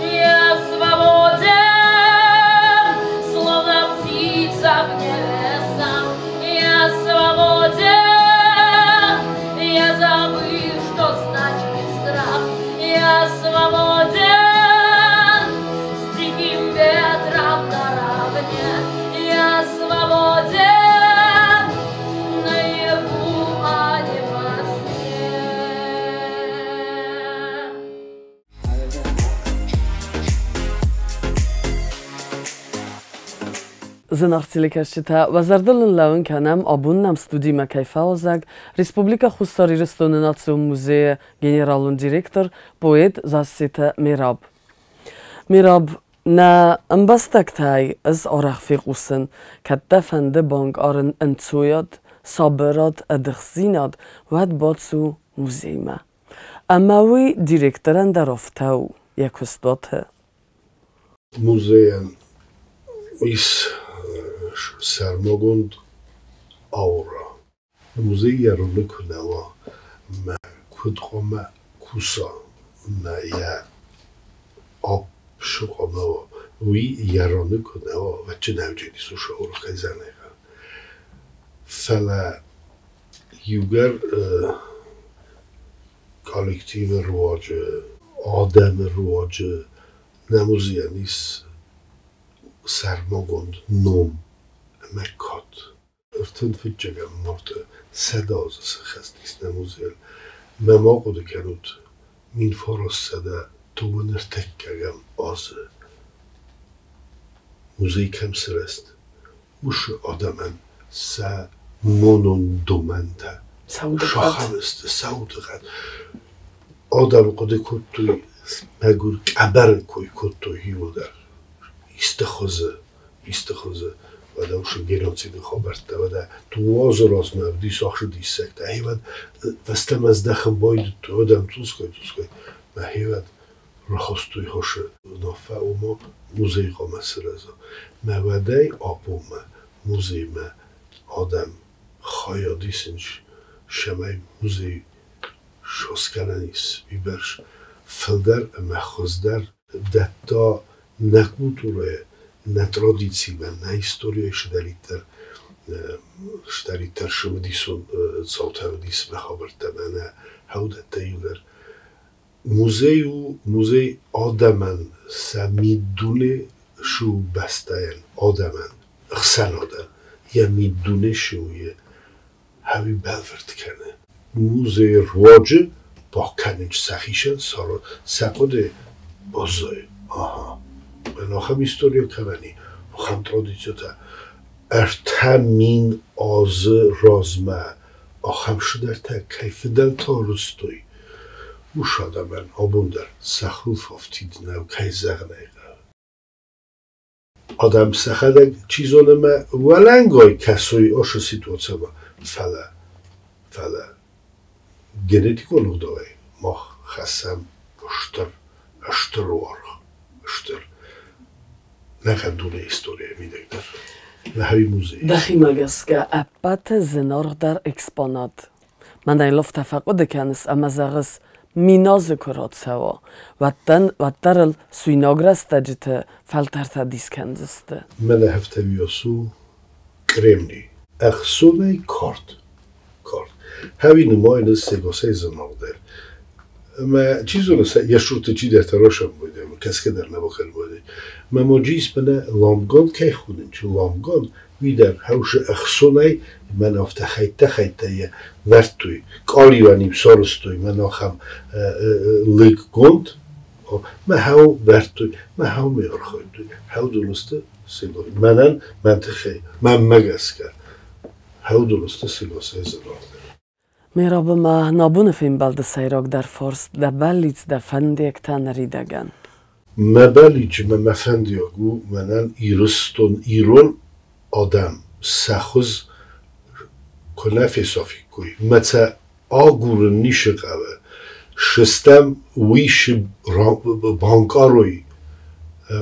Я свободен, словно птица в небесах. Я свободен, я забыл, что значит страх. Я свободен, с диким ветром наравне. Я свободен, наяву, а не во сне. Zınarçılıkəşçitə Vəzərdəlin ləvin kənəm abunnem studiyimə keyfə ozəg Respublika Xustari Nasyon Muzeyi Generalın direktor poet Zassite Mirab. Mirab, nə ınbəstəktəy iz arəxfiq usun kətdə fəndi bank arın ıntsuyad, sabırad, ədıxzinad vəd batsu muzeyimə. Əməvi direktorən dəroftəv yekustotı. Muzeyen is سرماگوند آورا موزه یارونه کنه و ما کدقامه کوسا ما یا آب شقامه و وی یارونه کنه و چه نوجدی سوشا اورو خیزانه فلا یوگر کالکتیو رواج آدم رواج نموزیه نیست سرماگوند نوم مکات ارتن فیچگم مرد صداز خستیس نموزیل مما قده کنود مین فارس صدا تو من ارتکگم آز موزی کم سرست مش آدمن سا مونون دومنده شاخم است سعود قد آدم قده کد توی مگور کبر کوی کد توی هیو در istixoze و da už genocid خبرته و da tu ozoros me di sochsh di sekta hevad vestem az dakham boyd tu adam tuskoy ma hevad rahostuy hosh nofa u mo muzey qomasrazo ma vaday apuma muzey ma adam khayadisinch shamay muzey shoskananis bibersh filder ma khozdar datta na kulturę, na tradycję, na historię sztalitar szwedisun, co tawdis mechaberteme na haudatayuler. Muzej Adaman samidune shu bastayan Adaman xsanadan ya midune shuye havi balvert kane. Muzej rwajı bakkanıç saxişen sara saqode bozoy. Aha. من آخم هیستوریا کمانی آخم ترادیسیو تا ارتمین آز رازمه آخم شدر تا کیف دل تا رستوی مشاده من آبوندر سخوف افتید نو کی زغنه آدم سخدک چیزونه ما ولنگای کسوی آش سیتواتسه ما فلا genetico ludove, moh hasam ashtar warg, ashtar. نخندونه historie midegder. نهایی موزه. دخی مگسکه اپت زنار در اکسپانات. من این لفت تفقد کنس اما زغس میناز کراڅوا واترل سویناگرست جت فلترتا دیسکندسته من هفته بیاسو کرمنی اخسونه کارت هاوی نماینه سگاسه زنالده ما چیزو نسا یه شروط چی در تراشم بوده و کس که در نباخل بوده ما مجیز بنا لامگان که خودن چه لامگان وی در هوش اخسونه من افته خیته یه ورتوی کاری و نیم سارستوی من آخم لیگ گوند ما هاو ورتوی ما هاو میار خواهدوی هاو درسته سیگاه منن منطقه من مگس کرد هاو درسته سیگاسه زنالده Merhaba ma nabune film balde sayrak der forst der bellits der fendek taneri degen. مبالیج ما مفندیاگو منن ایرون آدم سخوز کنفی صافی کوی متا آگور نیش قوه شستم ویش بانکاروی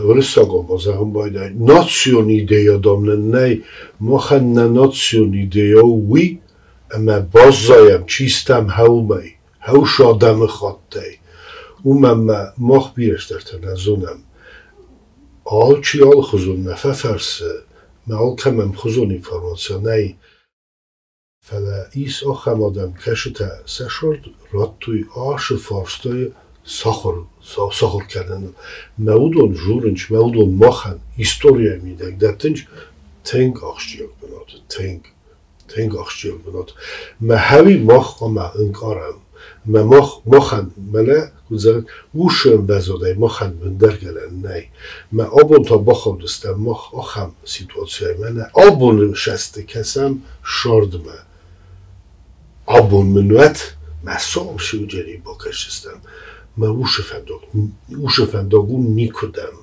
ورساگو بازهم بایده ناتسیون ایدیا دامنه نی مخن ناتسیون ایدیا وی اما باز زایم چیستم هاومی هاوش آدم خواهده او من مخ بیرش در تنزونم آل چی آل خزون نفه فرسه ما آل کمم خزون اینفارماسیونی فلا ایس آخم آدم کشتا سشورد راد توی آش فارستای ساخر کردن مودون جورنچ مودون مخن هیستوریا میدک در تنج تنگ آخشیاک بناد تنگ آخشیاک بناد ما همی مخ ما انکارم ما مخن منه گذارد وشم بزاده مخن بندر گلن نه ما آبون تا بخواب دستم مخ آخم سیتواسیای منه آبون شسته کسم شارد آبون منوت ما سام شو جری با کشستم ما وش فنداگون نیکدم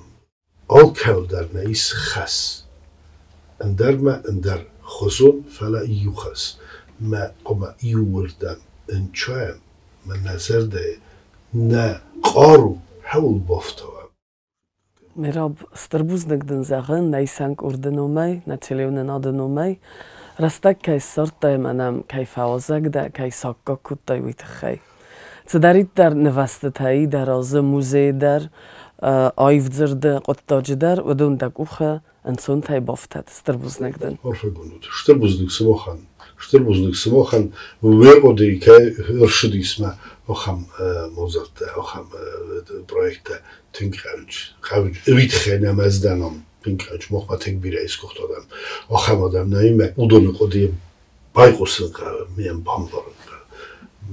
آل کل در نیس خس اندر خزون فلا ایو خس ما اما ایو وردم انچایم من نظر ده نه قارو حول بافتوام Merhaba starbuznik zagen nejsank urdenomej na celione nadenomej rastak kaj sortaj manam kaj faozak da kaj sakka kuttaj vitchej. Cedarit dar nevastetay dar az muzej dar ayvdzirde qottaj dar udun dak ucha انسان تای بافت استربوزنک دن. آرفگونود. استربوزنک سماخن ویقودی که ارشدیس ما آخام موزارت آخام پروژه تنگرانج. اوید خیلی مزدانم تنگرانج مخم تنگ بیره اسکوت آدم. آخام آدم نمی‌م اودون قدی بایقوسن که میم بامبارن.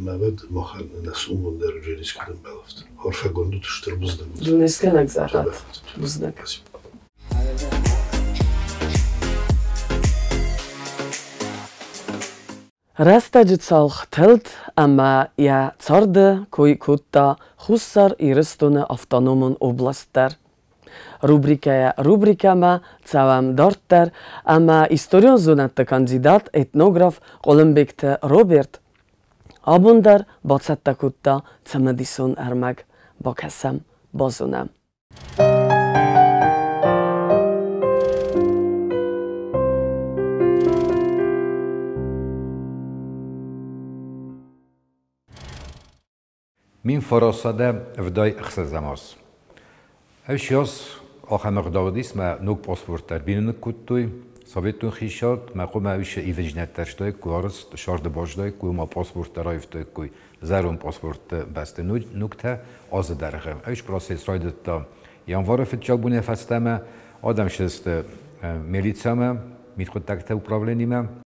مبد مخن نسومون در جلیس کدوم بلافت. آرفگونود استربوزنک. دونسکنک زرد. بوزنک. Rastacı çalxtelt ama ya çardı koy kutta xussar iristone avtonomun oblastlar. Rubrikama całam dortlar ama istorion zonatta kandidat etnograf Kolumbekte Robert abundar bacatta kutta Madison ermak bakasam bazunam. Min فراسده ودای اخسازماس. هشیاس آخر داودیس ما نوک پاسپورت در بینن کتوی سویتون خیشات ما قوم هایش ایوجنت ترشتای کوارست شارد باشدای کو ما پاسپورت درایفتای کوی زرون پاسپورت بسته نکته آز درخم. هایش پروسس رایدت تا یانوار فتجابونه فستمه آدم شست میلیتسامه میتخود تکته upravljenima.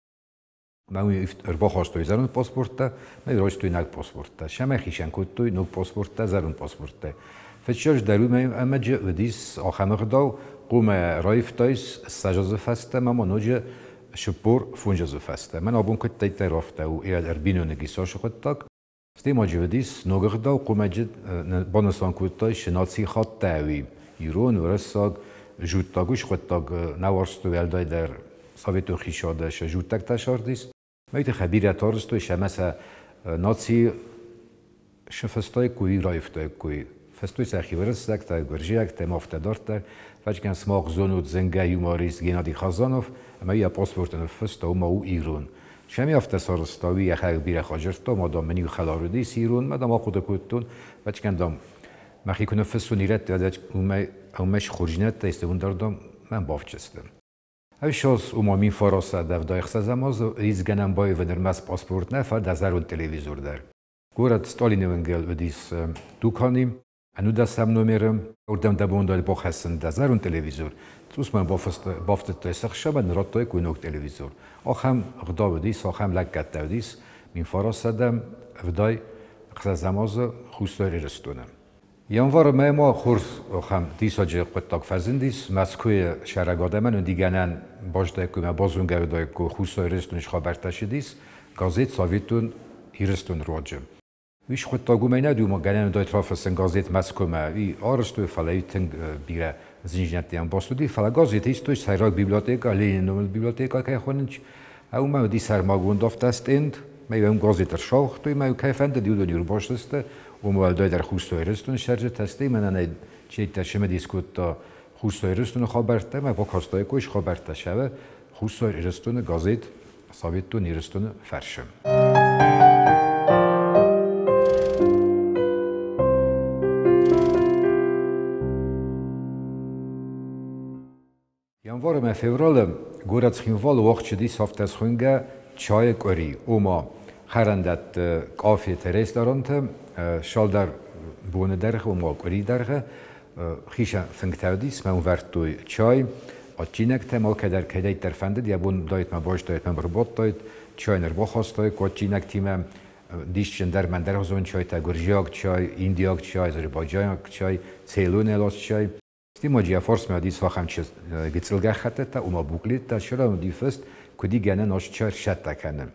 Mamy erbochastoi zarun pasporta, mai rostoi nag pasporta. Shama khishan kutoi nog pasporta zarun pasporta. Fetchaj daru mai amaja udis akhamagdaw quma raiftais sajaza fasta mama noja shpur funjaza fasta. Man abun kut tayta rafta u iyad erbino negisash khottak. Stema judis nogagdaw quma jid bonasan kutoi shnatsi khattawi. Iron warasag juttagush khottak nawarstu elday der Sovětu chýšode, že žutek ta šordis. Mejte chabíria torstoj, že masa naci šefestoj kuj rajftoj kuj. Festoj se chiversek, ta guržiak, ta mafta dorter. Vačkan smak zonut zenga jumaris Genadi Khazanov, a meja pasporten festa uma u Iran. شمی افت سرستاوی یه خیلی بیره خاجرتا مادام منیو خلارودی سیرون مادام آخوده کتون بچ کندم مخی کنه فسونیرت دادش اومش خورجینت استون دردم من بافتشستم. اوشاس اومامی فراسته دفتای خزاماز ریزگنم بای و درماس پاسپورت نفر دزارون تلویزیون در. گورد ستالین ونگل ودیس دوکانیم. انو دستم نمیرم. اردم دبون دال بخشن دزارون تلویزیون. توس من بافت تسخ شب نراتای کنوک تلویزیون. آخام غدا ودیس آخام لگت ودیس. من فراسته دم ودای خزاماز خوستاری رستونم. یانوار ما خورس خم دیساج قطعک فرزندیس مسکوی شرگاده من و دیگران باشده که ما بازون گردای که خوستای رستونش خبرتش دیس گازیت ساویتون ایرستون راجم. ویش قطعگو می ندو ما گرن دای ترافسن گازیت مسکو ما وی آرستوی فلایتن بیره زنجنتیان باستودی فلا گازیت هیستوی سایراک بیبلیوتека لینومل بیبلیوتeka که خوننچ او ما دی سرماگون دافتست اند ما یوم گازیت رشاخ توی ما کیفند دیودونیور باشسته وموالدای در خوستای رستون شرج تستی من نه چی تشمه دیسکوت تا خوستای رستون خبرته ما با کاستای کوش خبرته شوه خوستای رستون گازیت ساویتو نیرستون فرشم. январ ма феврал город хинвал вақт دی سافت از خونگه چای کوری اوما خرندت کافی رستوران شال در بونه درخه و ماکوری درخه خیش فنگتادیس من ورد توی چای آتچینک تمال که در کدای ترفنده دیابون دایت ما باش دایت من برباد دایت چای نربا خواست دایت آتچینک تیم دیش چندر من در هزون چای تا گرجیاک چای ایندیاک چای آذربایجانک چای سیلون الاس چای استیم اجیا فارس میادیس واقعا چیز گیتسلگاه خطه تا اوما بوکلیت تا شلا دیفست کدی گنه ناش چای شت کنن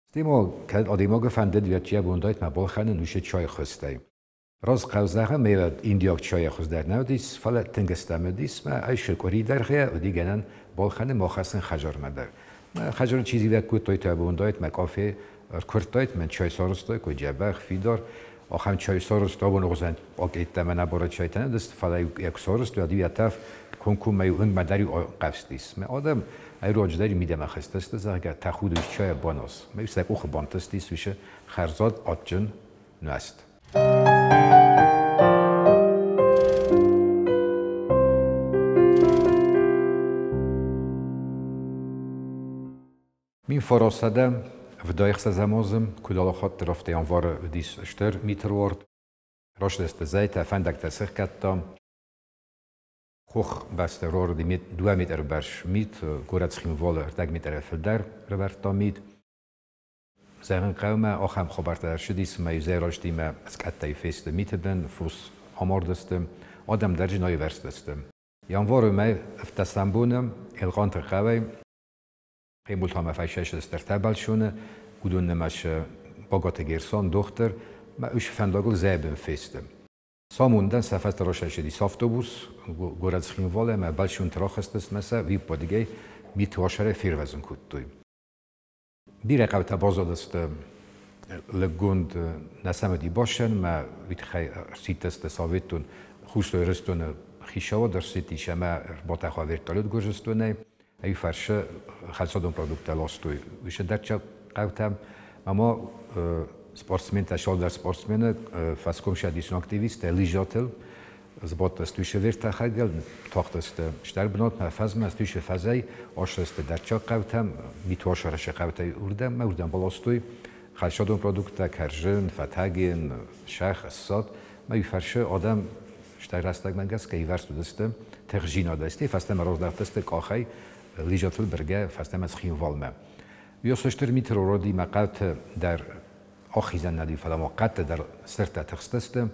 استیم که آدیما گفته دیات چیا بوندایت ما بالخانه نوش چای خسته راز قوزه میاد ایندیاک چای خست در نودیس فلا تنگستم دیس ما ایش کوری درخه و دیگران بالخانه ماخصن خجار مدر خجار چیزی در کوت توی بوندایت ما کافه کرتایت من چای سارستای کو جبخ فیدار آخرین چای سارست آبون روزن آگیت من نباره چای تنه دست فلا یک سارست و دیو یتف کنکم میون مداری قفستیس من آدم ای راج داری میدم خسته است زاگر تخودش چای باناس میشه اوخ بانتستیس میشه خرزاد آتجن نست من فراسته و دایخ زمازم کدال خاطر رفته انوار دیس اشتر میتر ورد راش دست زیت افندک تسخ کتام خوخ بسته رور دی میت 2 متر برش میت گورت خیموال ارتگ متر فلدر رورتا میت زمین قوم آخم خبرت در شدیس میوزه راش دیم از کتای فیست میتدن فوس آماردستم آدم در جنای ورستستم یانوار می افتستم بونم الغانت قوی قیمت هم فایشش است در تبل شونه گودون نماش باگات گرسان دختر ما اوش فنداگل زیبن فیستم ساموندن سفت راشش دی سافتوبوس گورد خیمواله ما بلشون تراخست است مثلا وی پادیگه میتواشره فیروزن کود توی بیره قبط بازاد است لگوند نسمه دی باشن ما ویت خی سیت است ساویتون خوش رستون خیشاو در سیتی شما با تخاویر تالود گوشستونه ای فرشه خالصادون پرودکت لاستوی ویشه درچه قوتم اما سپورتسمن تشال در سپورتسمن فاسکوم شدیسون اکتیویست لیجاتل زبط استویشه ویرت خگل تاخت است شتر بنات مفزم استویشه فزای آش است درچه قوتم میتواشرش قوتی اردم ما اردم بالاستوی خالصادون پرودکت کرجن فتاگین شخ ساد ما ای فرشه آدم شتر راستگ منگس که ایورست دستم تخجینا دستی فاستم روز دست کاخی لیجاتل برگه فاستم از خیموال ما یا سشتر میتر رودی مقاط در آخیزن ندی فلا مقاط در سرت تخستستم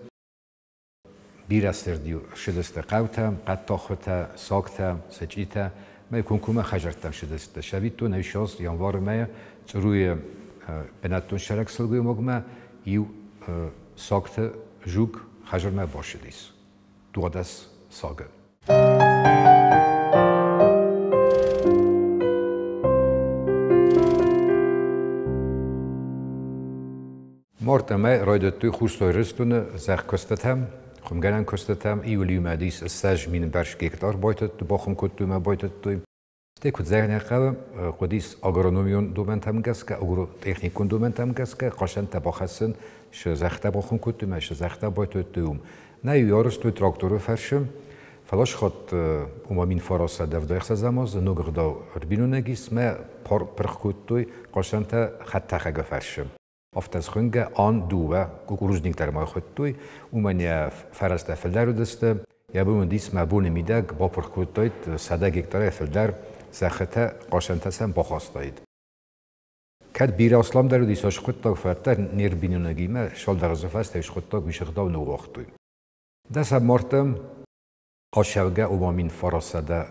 بیر سردیو شدست قوتم قط تاخته ساکته سجیته ما کنکومه خجرتم شدست شوید تو نوشاز یانوار ما روی بناتون شرک سلگوی مگمه یو ساکته جوگ خجر ما باشدیس دوادس ساگه مارتم رايدت توی خوستای رستون زخ کستتم خم گرن کستتم ایولیوم ادیس سج مین برش گیکتار بایتت تو باخم کت تو ما بایتت توی Stek zernekha qudis agronomion domentam gaska agrotechnikon domentam gaska qashan tabaxasin şezexta baxun kutum şezexta boytutum ne yorstu traktoru ferşim falaş xot umamin farasa devdaxsa zamaz nogrda rbinunegis me perxkutoy qashan ta khatta khaga ferşim Aftas xunga an duwa kukuruzniklar ma xottoy umania farasta feldarudeste ya bu dis ma bun midag ba perxkutoy 100 هکتار فلدر زخته قاشنته سم بخواستید. کد بیر اسلام در دیساش خود تا فرتر نیر بینونگی ما شال در زفاست هیچ خود تا گوشخ دا و نو وقتوی. دست مارتم آشوگه اومامین فراسده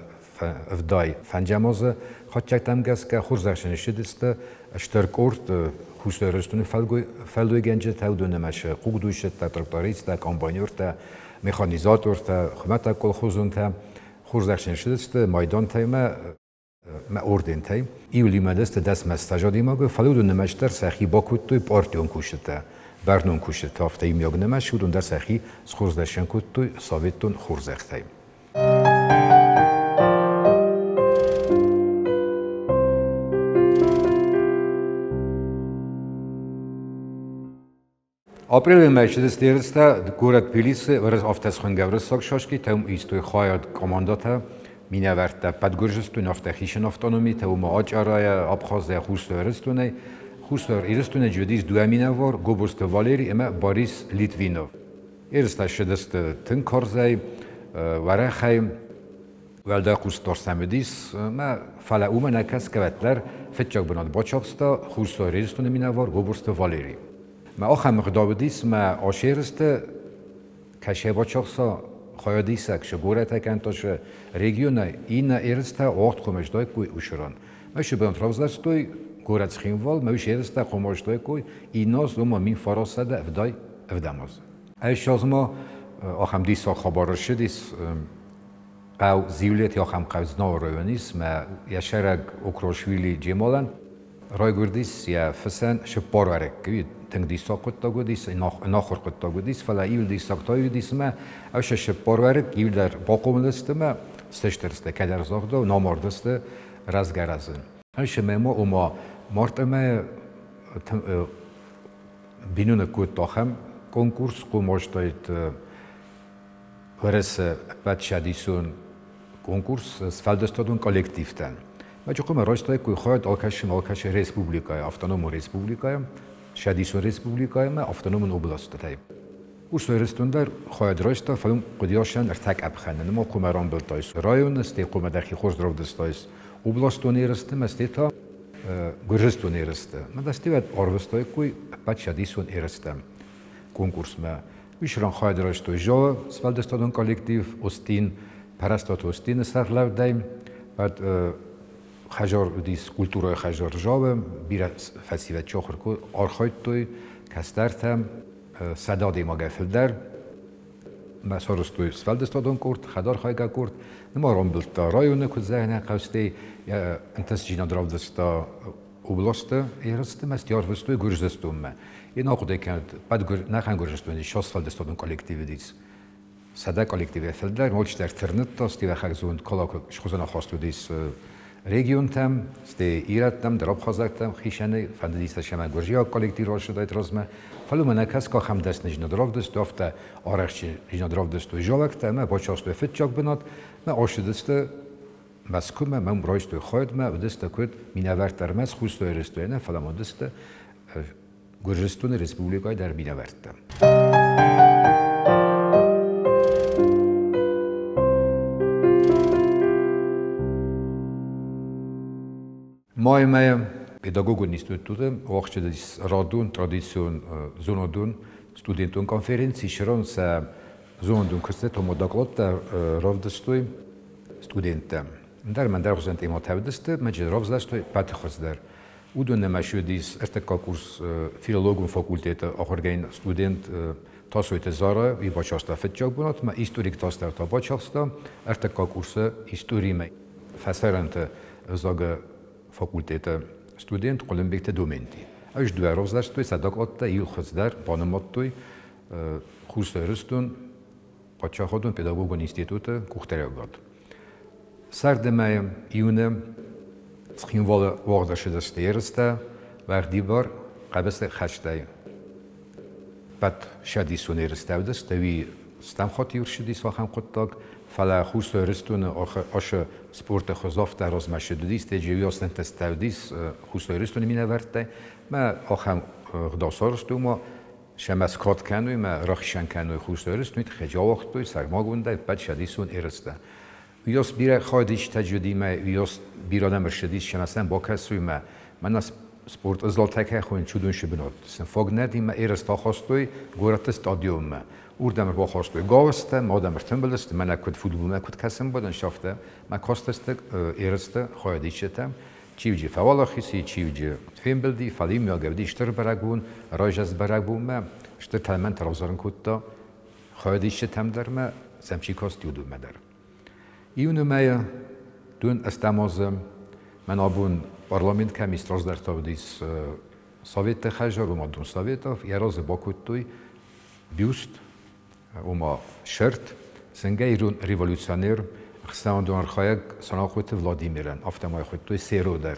افدای فنجامازه خود چکتم گس که خورزخشن شدست اشترکورد خوشترستون فلدوی گنجه تودونه مشه قوق دویشت تا ترکتاریست تا کامبانیور تا مکانیزاتور تا خدمت کل خوزون تا خورزخشن شدست مایدان تایمه ما اوردن تایم ایولی مدست دست مستجادی ما گو فلود نمشتر سخی با کود توی پارتیون کوشته برنون کوشته هفته ایم یاگ نمش شدون در سخی خورزدشن کود توی ساویتون خورزخ تایم آپریل مایش دست دیرسته گورد پیلیس ورز آفتس خونگورز ساک شاشکی تایم ایستوی خواهد کامانداتا مینورد پدگرجستون افتخیشن افتانومی تا ما آجرای آبخازه خوستورستونه خوستور ایرستونه جدیز دو مینوار گوبرست والری اما باریس لیتوینوف ایرسته شدست تن کارزای ورخای ولده خوستور سمدیس ما فلا اومه نکس کوتلر فتچاک بناد باچاقستا خوستور ایرستونه مینوار گوبرست والری ما آخر مقدابدیس ما آشیرسته کشه باچاقسا خایدیسک شگوره تکنتاش رژیون این ایرسته وقت خمش دای کوی اوشران. میشه به انترابزدستوی گورت خیموال میشه ایرسته خمش دای کوی ایناز دوما مین فراسده افدای افداماز. ایشاز ما آخام دیسا خبر شدیس او زیولیت یا خم قوزنا رایونیس ما یا شرق اوکروشویلی جمالن رای گردیس یا فسن شپار ورک تنگ دیسا قط تا گودیس ناخور قط تا گودیس فلا ایل دیسا تایی دیس ما اوش شپار ورک ایل در باقوم دست ما استشترسته کدر زاخته و ناماردسته رزگرزن اوش ما اوما مارت ما بینون کود تاخم کنکورس قوماش داید ورس بعد شدیسون کنکورس فلدستادون کالکتیف تن ما چون راستای کوی خواهد آکش رسپوبلیکای افتانوم رسپوبلیکای شدیسون رسپوبلیکای ما افتانوم اوبلاست تایم اوستای رستوندر خواهد راستا فلم قدیاشن ارتک ابخنن ما کومران بلتایس رایون است کوم دخی خوش درو دستایس اوبلاستونی رسته مستیتا گرجستونی رسته ما دستی بعد آروستای کوی بعد شدیسون ارستم کنکورس ما ویشران خواهد راستای جا فلدستادون کالکتیف استین پرستات استین سرلو دایم بعد خجار دیس کلتورای خجار جاوم بیره فسیوه چاخر کو آرخایت توی کسترتم صدا دیما گفل در مسارست توی سفلدستادون کرد خدار خواهی کرد نما رام بلتا رایونه که ذهنه قوسته انتس جینا دراو دستا اوبلاسته ایرسته مست یار وستوی گرجستون ما یه ناقوده کرد بعد نخن گرجستون شاس سفلدستادون کالکتیو دیس صدا کالکتیو فلدر مالش در ترنت تاستی و خرزون کلا شخوزنا خواستو دیس رژیون تام است ایراد تام دراب خازد تام خیشانه فندیست شما گرجیا کالکتیو راش داید رزمه فلو منکس که خم دست نجنا دراب دست دافته آرخش نجنا دراب دست و جوک تام با چاست و فتچاک بنات ما آشد دست مسکوم من برایست و خواهد ما و دست کود مینورد در مس خوست و رستوینه فلا ما دست گرجستان رسپوبلیکای در مینورد تام Moje pedagogon institute, ochtje is radun, tradition zonodun, studentun konferencji, širom se zonodun krsteto modaklota rovdestoj studentem. Dar man dar rozent imo tevdeste, među rovzdestoj pathozdar. Udon nemashudis erteka kurs filologun fakulteta ahorgain student tasojte zara i bačasta fetjak bunat, ma historik tastar ta bačasta, erteka kursa historime. Faserante zaga fakultete student قلمبیت دومنتی. ایش دو روز داشت توی صداق آتا ایل خزدار بانمات توی خوست رستون پادشاه خودون پداگوگون اینستیتوت کوختره گاد. Sardemei iune misschien wel worden ze de eerste waar die bar قبست خشتای بعد شدی سونیر استودست دوی استم خاطی ورشدی ساخم قطعک فلا خوست رستون آش سپورت خزاف در از مشدودیست جوی آستن تستودیس خوست رستون مینه ورده ما آخم غداسارستو ما شمس کات کنوی ما رخشن کنوی خوست رستونیت خجا وقتوی سرما گونده بعد شدی سون ارسته ویاس بیره خادیش تجدی ما ویاس بیرانه مرشدیس شناسن با کسوی ما من از سپورت ازلال تکه خوین چودون شبنات سن فاگ ندیم ما ایرستا خواستوی گورت استادیوم ما اوردمر با خواستوی گاوسته ما دمر تنبلست من اکود فوتبال ما اکود کسم بودن شافته ما کاستست ایرسته خواهدیشتم چیوجی فوالا خیسی چیوجی فیم بلدی فلیم یا گودی اشتر برگون راج از برگون ما اشتر تلمن ترازارن کتا خواهدیشتم در ما سمچی کاست یودو ما در ایونو ما دون استمازم من آبون پارلمنت کمی استراز در تابدیس سویت خجر و ما دون سویت اف یراز باکوتوی بیوست و ما شرط سنگه ایرون ریولوشنیر خستان دون خواهگ سناخوت ولادیمیرن افتمای خودتوی سیرو در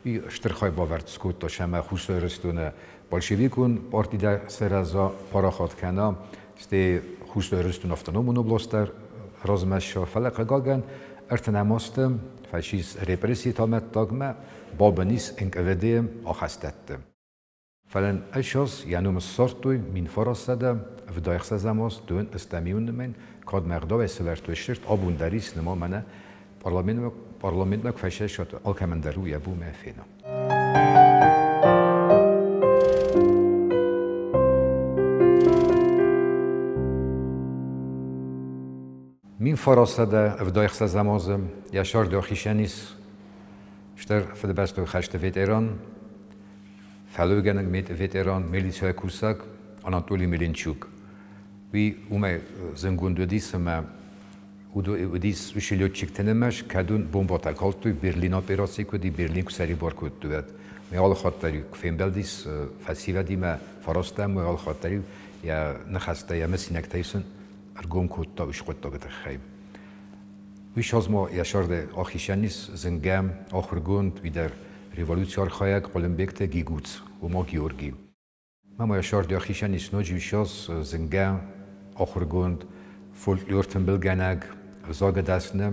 ای اشترخای باورد سکوت تا شما خوستوی رستونه بالشویکون پارتی در سرازا پاراخات کنام ستی خوستوی رستون افتنومونو بلاستر رازمش فلق گاگن ارتنماستم فاشیس رپرسی تامت داغمه بابنیس انکودیم آخستتم فلان اشاس یعنی مسارتوی من فراسده و دایخ زماس دون استمیون من کاد مقدار سلرتوی شرط آبون دریس نما منه پارلمنت مک فاشیس شد آلکمن دروی ابو مفینا من فراسده و دایخ زمازم یا شار داخیشنیس شتر فد بستو خشت ویتران فلوگنگ میت ویتران میلیسای کوساک آناتولی میلینچوک وی اومه زنگوندو دیسم و دیس وشیلیو چیکتنمش کدون بمباتا کالتوی برلین اپراسی کدی برلین کسری بار کد دوید میال خاطری کفیم بلدیس فسیله دیمه فراستم میال خاطری یا نخسته یا مسینک تایسون ارگوم کد تا وش کد تا بتخیم ویش از ما یاشارده آخیشانیس زنگام آخرگوند ویدر ریولوچار خواهگ قلمبکت گیگوت و ما گیورگی ما یاشارده آخیشانیس نوچ ویش از زنگام آخرگوند فولکلور تنبلگنگ زاگ دستنه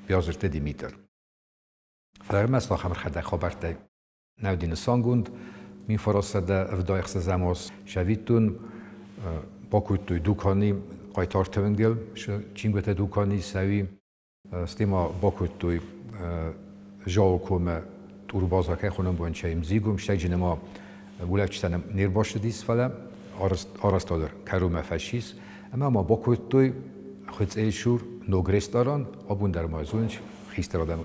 بیازرت دیمیتر فرم است آخر خدا خبرته نودین سانگوند می فرستاده افدای خس زماس شویتون با کوتوی دوکانی قایتار تونگل چینگوت دوکانی سوی استیما باکوتوی جاو کوم تور بازاکه خونم بون چایم زیگم شتاج نما ولایتشتنم نیر باشه دیس فلا آرستادر کروم فشیس اما ما باکوتوی خود ایشور نوگرستاران آبون در مازونج خیسترادم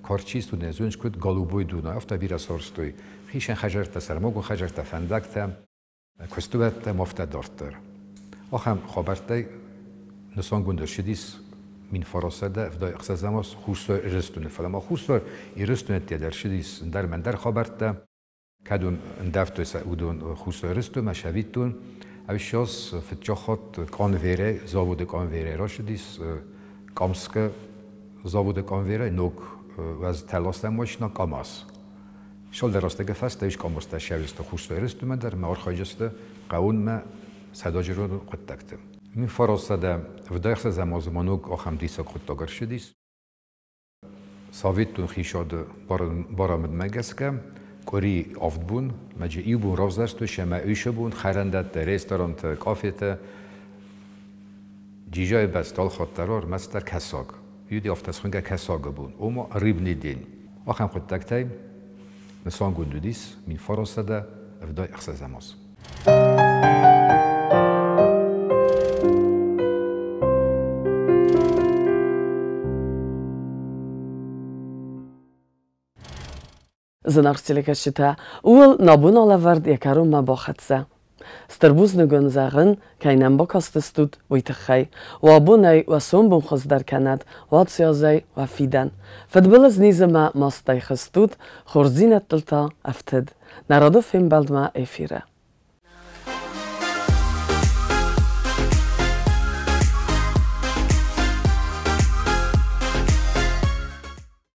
کارچیست و نزونج کد گالوبوی دونا افتا بیرا سارستوی خیشن خجر تا سرماگو خجر تا فندک تا کستوبت تا مفت دارتر آخم خبرته نسانگون درشدیس من فراسده افدای اقصازماس خوستار رستونه فلما خوستار رستونه تیدر شدیس در من در خبرته کدون اندفتوی سعودون خوستار رستو مشویتون اوشیاس فتجاخات کانویره زاود کانویره را شدیس کامسکه زاود کانویره نوک و از تلاستم واشنا کاماس شال در راسته گفست ایش کاماس تا شویست خوستار رستو من در مار خواهجسته قاون ما صداجی رو قد تکتم من فراسده افدای اقصازماس منوک آخم دیسا خود تاگر شدیس ساویتون خیشاد بارامد مگسکه کوری آفت بون مجه ایو بون رازدست و شما ایشه بون خرندت رستورانت کافیت جیجای بستال خاطرار مستر کساگ یودی آفتسخونگه کساگ بون اوما ریب نیدین آخم خود تکتای نسان گوندو دیس من فراسده افدای اقصازماس زنارستیلک شتا اول نابون آلورد یکارو ما باخدزه. ستربوز نگون زغن کینم با کاستستود ویتخی و ابونای و سوم بون خز در کند و سیازی و فیدن. فدبل از نیز ما ماستای خستود خورزینت دلتا افتد. نرادو فیم بلد ما افیره.